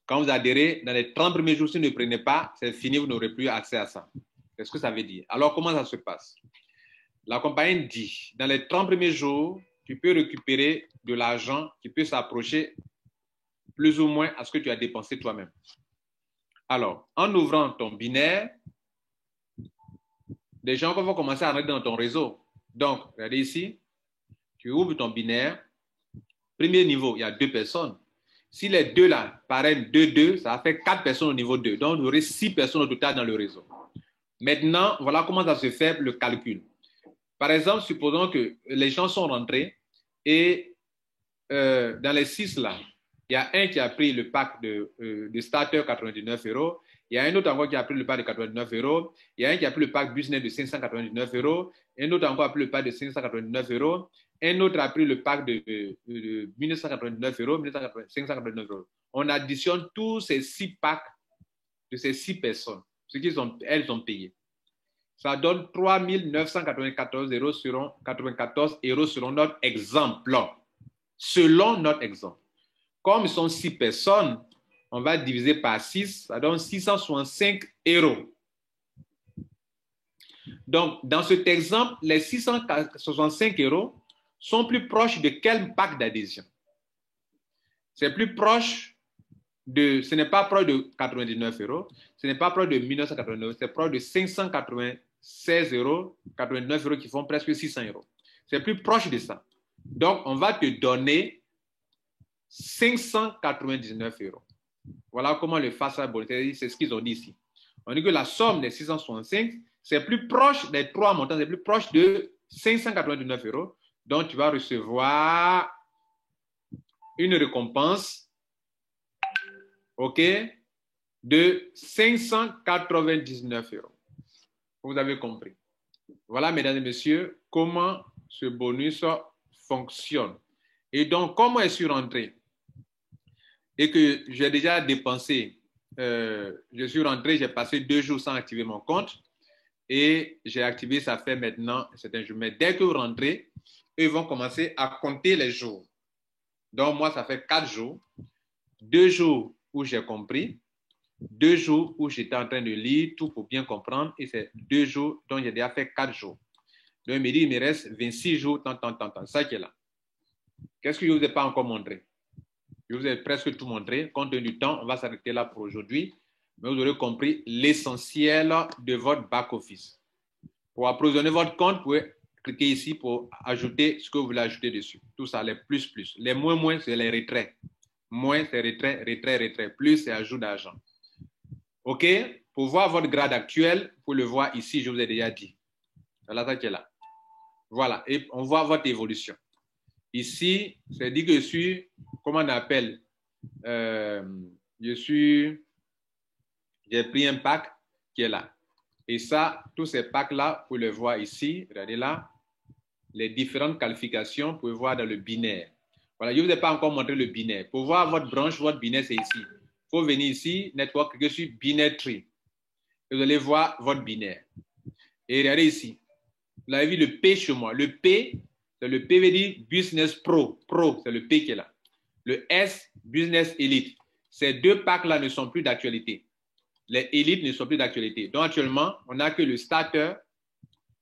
Quand vous adhérez, dans les 30 premiers jours, si vous ne prenez pas, c'est fini, vous n'aurez plus accès à ça. Qu'est-ce que ça veut dire? Alors, comment ça se passe? La compagnie dit, dans les 30 premiers jours, tu peux récupérer de l'argent qui peut s'approcher plus ou moins à ce que tu as dépensé toi-même. Alors, en ouvrant ton binaire, des gens vont commencer à rentrer dans ton réseau. Donc, regardez ici, tu ouvres ton binaire. Premier niveau, il y a 2 personnes. Si les 2 là parrainent 2-2, ça va faire 4 personnes au niveau 2. Donc, vous aurez 6 personnes au total dans le réseau. Maintenant, voilà comment ça se fait le calcul. Par exemple, supposons que les gens sont rentrés et dans les 6 là, il y a un qui a pris le pack de starter 99 €. Il y a un autre encore qui a pris le pack de 89 €. Il y a un qui a pris le pack business de 599 €. Un autre encore a pris le pack de 599 €. un autre a pris le pack de 1999 euros, 589 euros. On additionne tous ces 6 packs de ces 6 personnes, ce qu'elles ont payé. Ça donne 3 994 euros selon notre exemple. Selon notre exemple. Comme ils sont 6 personnes, on va diviser par 6, ça donne 665 euros. Donc, dans cet exemple, les 665 euros sont plus proches de quel pack d'adhésion? C'est plus proche de, ce n'est pas proche de 99 euros, ce n'est pas proche de 1989, c'est proche de 596 euros, 89 euros qui font presque 600 euros. C'est plus proche de ça. Donc, on va te donner 599 euros. Voilà comment le FASA, c'est ce qu'ils ont dit ici. On dit que la somme des 665, c'est plus proche des 3 montants, c'est plus proche de 599 euros. Donc, tu vas recevoir une récompense, OK, de 599 euros. Vous avez compris. Voilà, mesdames et messieurs, comment ce bonus fonctionne. Et donc, comment je suis rentré et que j'ai déjà dépensé, je suis rentré, j'ai passé 2 jours sans activer mon compte et j'ai activé, ça fait maintenant certains jours. Mais dès que vous rentrez, ils vont commencer à compter les jours. Donc, moi, ça fait 4 jours, 2 jours où j'ai compris, 2 jours où j'étais en train de lire tout pour bien comprendre et c'est 2 jours dont j'ai déjà fait 4 jours. Donc, il me dit, il me reste 26 jours, tant, ça qui est là. Qu'est-ce que je ne vous ai pas encore montré? Je vous ai presque tout montré. Compte tenu du temps, on va s'arrêter là pour aujourd'hui. Mais vous aurez compris l'essentiel de votre back-office. Pour approvisionner votre compte, vous pouvez cliquer ici pour ajouter ce que vous voulez ajouter dessus. Tout ça, les plus. Les moins, c'est les retraits. Moins, c'est retrait. Plus, c'est ajout d'argent. OK? Pour voir votre grade actuel, vous pouvez le voir ici, je vous ai déjà dit. Voilà ça qui est là. Voilà. Et on voit votre évolution. Ici, c'est dit que je suis, comment on appelle, j'ai pris un pack qui est là. Et ça, tous ces packs-là, vous pouvez le voir ici. Regardez là. Les différentes qualifications, vous pouvez voir dans le binaire. Voilà, je ne vous ai pas encore montré le binaire. Pour voir votre branche, votre binaire, c'est ici. Il faut venir ici, Network, cliquer sur Binaire Tree. Et vous allez voir votre binaire. Et regardez ici. Vous avez vu le P chez moi. Le P, c'est le P veut dire Business Pro. Pro, c'est le P qui est là. Le S, Business Elite. Ces 2 packs-là ne sont plus d'actualité. Les élites ne sont plus d'actualité. Donc, actuellement, on n'a que le Starter,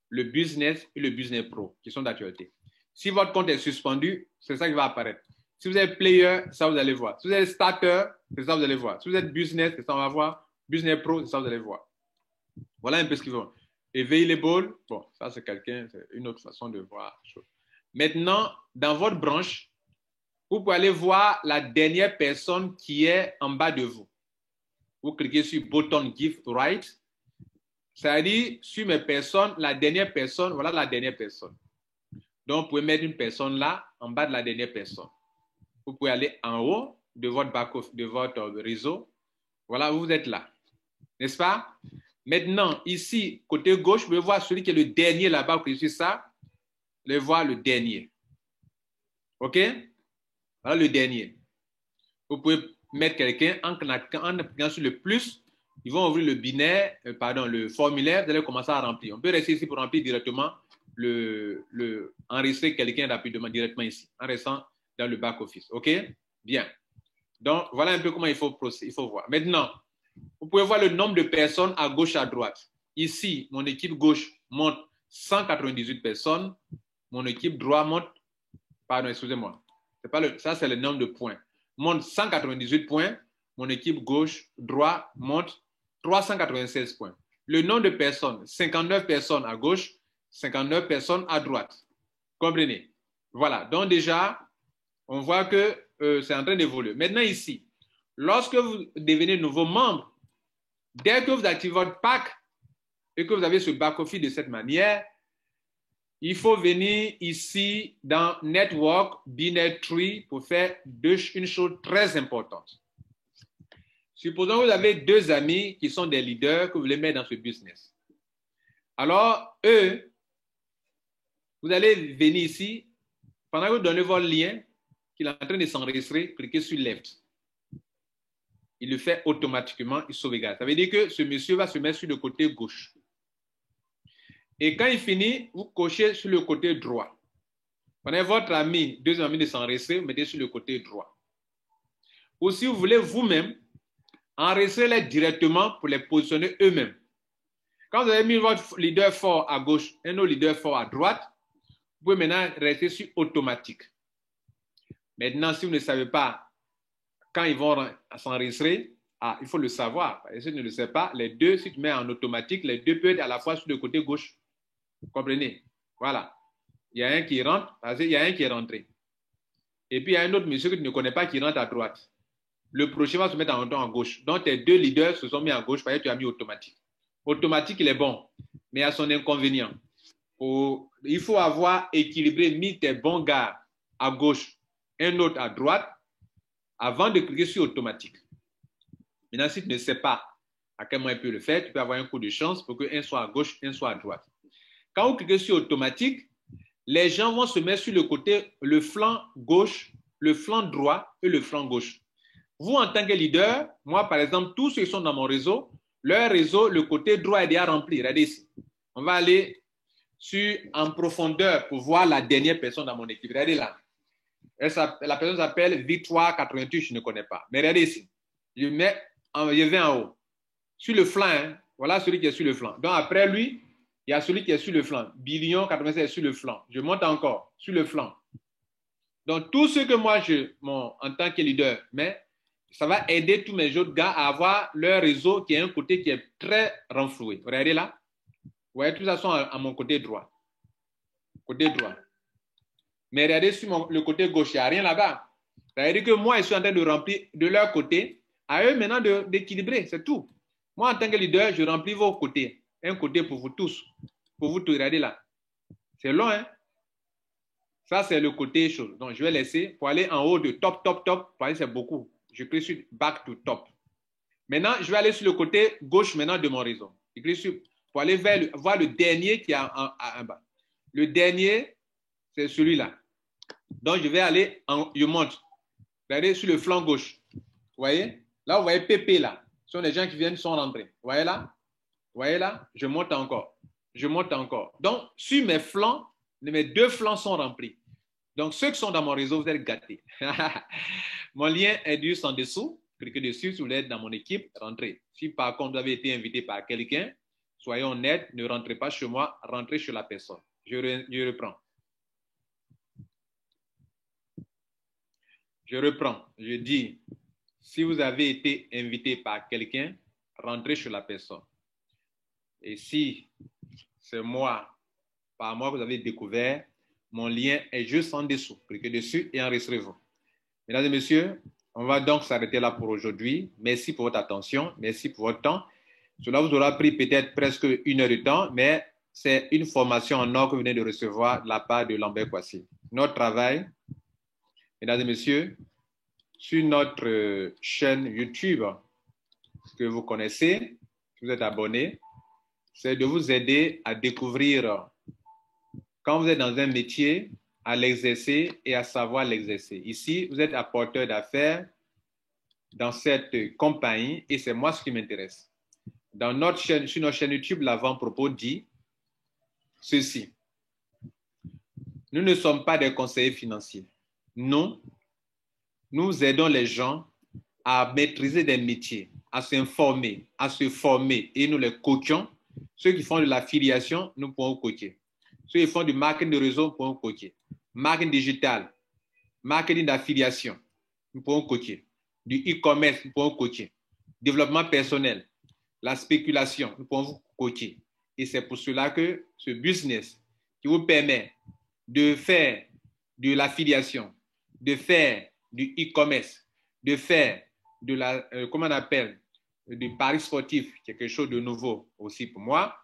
le Business et le Business Pro qui sont d'actualité. Si votre compte est suspendu, c'est ça qui va apparaître. Si vous êtes Player, ça vous allez voir. Si vous êtes Starter, c'est ça vous allez voir. Si vous êtes Business, c'est ça on va voir. Business Pro, c'est ça vous allez voir. Voilà un peu ce qu'ils vont. Available, bon, ça c'est c'est une autre façon de voir la chose. Maintenant, dans votre branche, vous pouvez aller voir la dernière personne qui est en bas de vous. Vous cliquez sur button Gift Right. Ça veut dire sur mes personnes, la dernière personne, voilà la dernière personne. Donc, vous pouvez mettre une personne là, en bas de la dernière personne. Vous pouvez aller en haut de votre back-off, de votre réseau. Voilà, vous êtes là. N'est-ce pas? Maintenant, ici, côté gauche, vous pouvez voir celui qui est le dernier là-bas. Vous cliquez sur ça. Vous allez voir le dernier. OK? Voilà le dernier. Vous pouvez mettre quelqu'un en cliquant sur le plus. Ils vont ouvrir le binaire, le formulaire. Vous allez commencer à remplir. On peut rester ici pour remplir directement enregistrer quelqu'un rapidement, directement ici, en restant dans le back-office. OK? Bien. Donc, voilà un peu comment il faut voir. Maintenant, vous pouvez voir le nombre de personnes à gauche, à droite. Ici, mon équipe gauche monte 198 personnes. Mon équipe droite monte, pardon, excusez-moi. Ça, c'est le nombre de points. Monte 198 points. Mon équipe gauche, droite monte 396 points. Le nombre de personnes, 59 personnes à gauche, 59 personnes à droite. Comprenez? Voilà. Donc déjà, on voit que c'est en train d'évoluer. Maintenant ici, lorsque vous devenez nouveau membre, dès que vous activez votre pack et que vous avez ce back-office de cette manière, il faut venir ici dans Network Binaire Tree pour faire une chose très importante. Supposons que vous avez 2 amis qui sont des leaders que vous voulez mettre dans ce business. Alors, eux, vous allez venir ici pendant que vous donnez votre lien, qu'il est en train de s'enregistrer, cliquez sur Left. Il le fait automatiquement, il sauvegarde. Ça veut dire que ce monsieur va se mettre sur le côté gauche. Et quand il finit, vous cochez sur le côté droit. Prenez votre ami, deuxième ami de s'enregistrer, vous mettez sur le côté droit. Ou si vous voulez vous-même, enregistrez-les directement pour les positionner eux-mêmes. Quand vous avez mis votre leader fort à gauche et nos leaders forts à droite, vous pouvez maintenant rester sur automatique. Maintenant, si vous ne savez pas quand ils vont s'enregistrer, il faut le savoir. Si tu ne le sais pas, les deux, si tu mets en automatique, les deux peuvent être à la fois sur le côté gauche. Vous comprenez? Voilà. Il y a un qui rentre, il y a un qui est rentré. Et puis, il y a un autre monsieur que tu ne connais pas qui rentre à droite. Le prochain va se mettre en gauche. Donc, tes deux leaders se sont mis en gauche parce que tu as mis automatique. Automatique, il est bon, mais il y a son inconvénient. Il faut avoir équilibré, mis tes bons gars à gauche, un autre à droite, avant de cliquer sur automatique. Maintenant, si tu ne sais pas à quel moment il peut le faire, tu peux avoir un coup de chance pour qu'un soit à gauche, un soit à droite. Quand vous cliquez sur automatique, les gens vont se mettre sur le côté, le flanc gauche, le flanc droit et le flanc gauche. Vous, en tant que leader, moi, par exemple, tous ceux qui sont dans mon réseau, leur réseau, le côté droit est déjà rempli. Regardez ici. On va aller en profondeur pour voir la dernière personne dans mon équipe. Regardez là. La personne s'appelle Victoire 88, je ne connais pas. Mais regardez ici. Je vais en haut. Sur le flanc, hein, voilà celui qui est sur le flanc. Donc après lui, il y a celui qui est sur le flanc. Billion 87 est sur le flanc. Je monte encore sur le flanc. Donc tout ce que moi, en tant que leader, mais ça va aider tous mes autres gars à avoir leur réseau qui est un côté qui est très renfloué. Regardez là. Vous voyez, tous ça sont à mon côté droit. Côté droit. Mais regardez sur le côté gauche, il n'y a rien là-bas. Ça veut dire que moi, je suis en train de remplir de leur côté, à eux maintenant d'équilibrer, c'est tout. Moi, en tant que leader, je remplis vos côtés. Un côté pour vous tous. Pour vous tous, regardez là. C'est long, hein? Ça, c'est le côté chose. Donc, je vais laisser pour aller en haut de top. C'est beaucoup. Je clique sur back to top. Maintenant, je vais aller sur le côté gauche maintenant de mon réseau. Je clique sur pour aller voir le dernier qui est en bas. Le dernier, c'est celui-là. Donc, je vais aller, je monte. Regardez sur le flanc gauche. Vous voyez? Là, vous voyez PP là. Ce sont les gens qui sont rentrés. Vous voyez là? Vous voyez là? Je monte encore. Je monte encore. Donc, sur mes flancs, mes deux flancs sont remplis. Donc, ceux qui sont dans mon réseau, vous êtes gâtés. Mon lien est juste en dessous. Cliquez dessus si vous êtes dans mon équipe, rentrez. Si par contre vous avez été invité par quelqu'un, soyez honnête, ne rentrez pas chez moi, rentrez chez la personne. Je reprends. Je reprends. Je dis, si vous avez été invité par quelqu'un, rentrez chez la personne. Et si c'est moi, par moi, vous avez découvert, mon lien est juste en dessous. Cliquez dessus et enregistrez-vous. Mesdames et messieurs, on va donc s'arrêter là pour aujourd'hui. Merci pour votre attention. Merci pour votre temps. Cela vous aura pris peut-être presque 1 heure de temps, mais c'est une formation en or que vous venez de recevoir de la part de Lambert Kouassi. Notre travail, mesdames et messieurs, sur notre chaîne YouTube que vous connaissez, si vous êtes abonné, c'est de vous aider à découvrir, quand vous êtes dans un métier, à l'exercer et à savoir l'exercer. Ici, vous êtes apporteur d'affaires dans cette compagnie et c'est moi ce qui m'intéresse. Sur notre chaîne YouTube, l'avant-propos dit ceci. Nous ne sommes pas des conseillers financiers. Non, nous aidons les gens à maîtriser des métiers, à s'informer, à se former et nous les coachons. Ceux qui font de l'affiliation, nous pouvons coacher. Ceux qui font du marketing de réseau, nous pouvons coacher. Marketing digital, marketing d'affiliation, nous pouvons coacher. Du e-commerce, nous pouvons coacher. Développement personnel, la spéculation, nous pouvons vous coacher. Et c'est pour cela que ce business qui vous permet de faire de l'affiliation, de faire du e-commerce, de faire de la, comment on appelle, du pari sportif, quelque chose de nouveau aussi pour moi,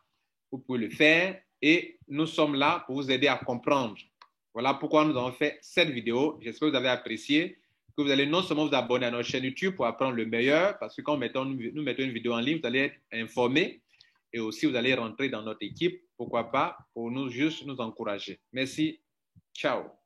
vous pouvez le faire et nous sommes là pour vous aider à comprendre. Voilà pourquoi nous avons fait cette vidéo. J'espère que vous avez apprécié, que vous allez non seulement vous abonner à notre chaîne YouTube pour apprendre le meilleur, parce que quand nous mettons une vidéo en ligne, vous allez être informé et aussi vous allez rentrer dans notre équipe, pourquoi pas, pour nous juste nous encourager. Merci. Ciao.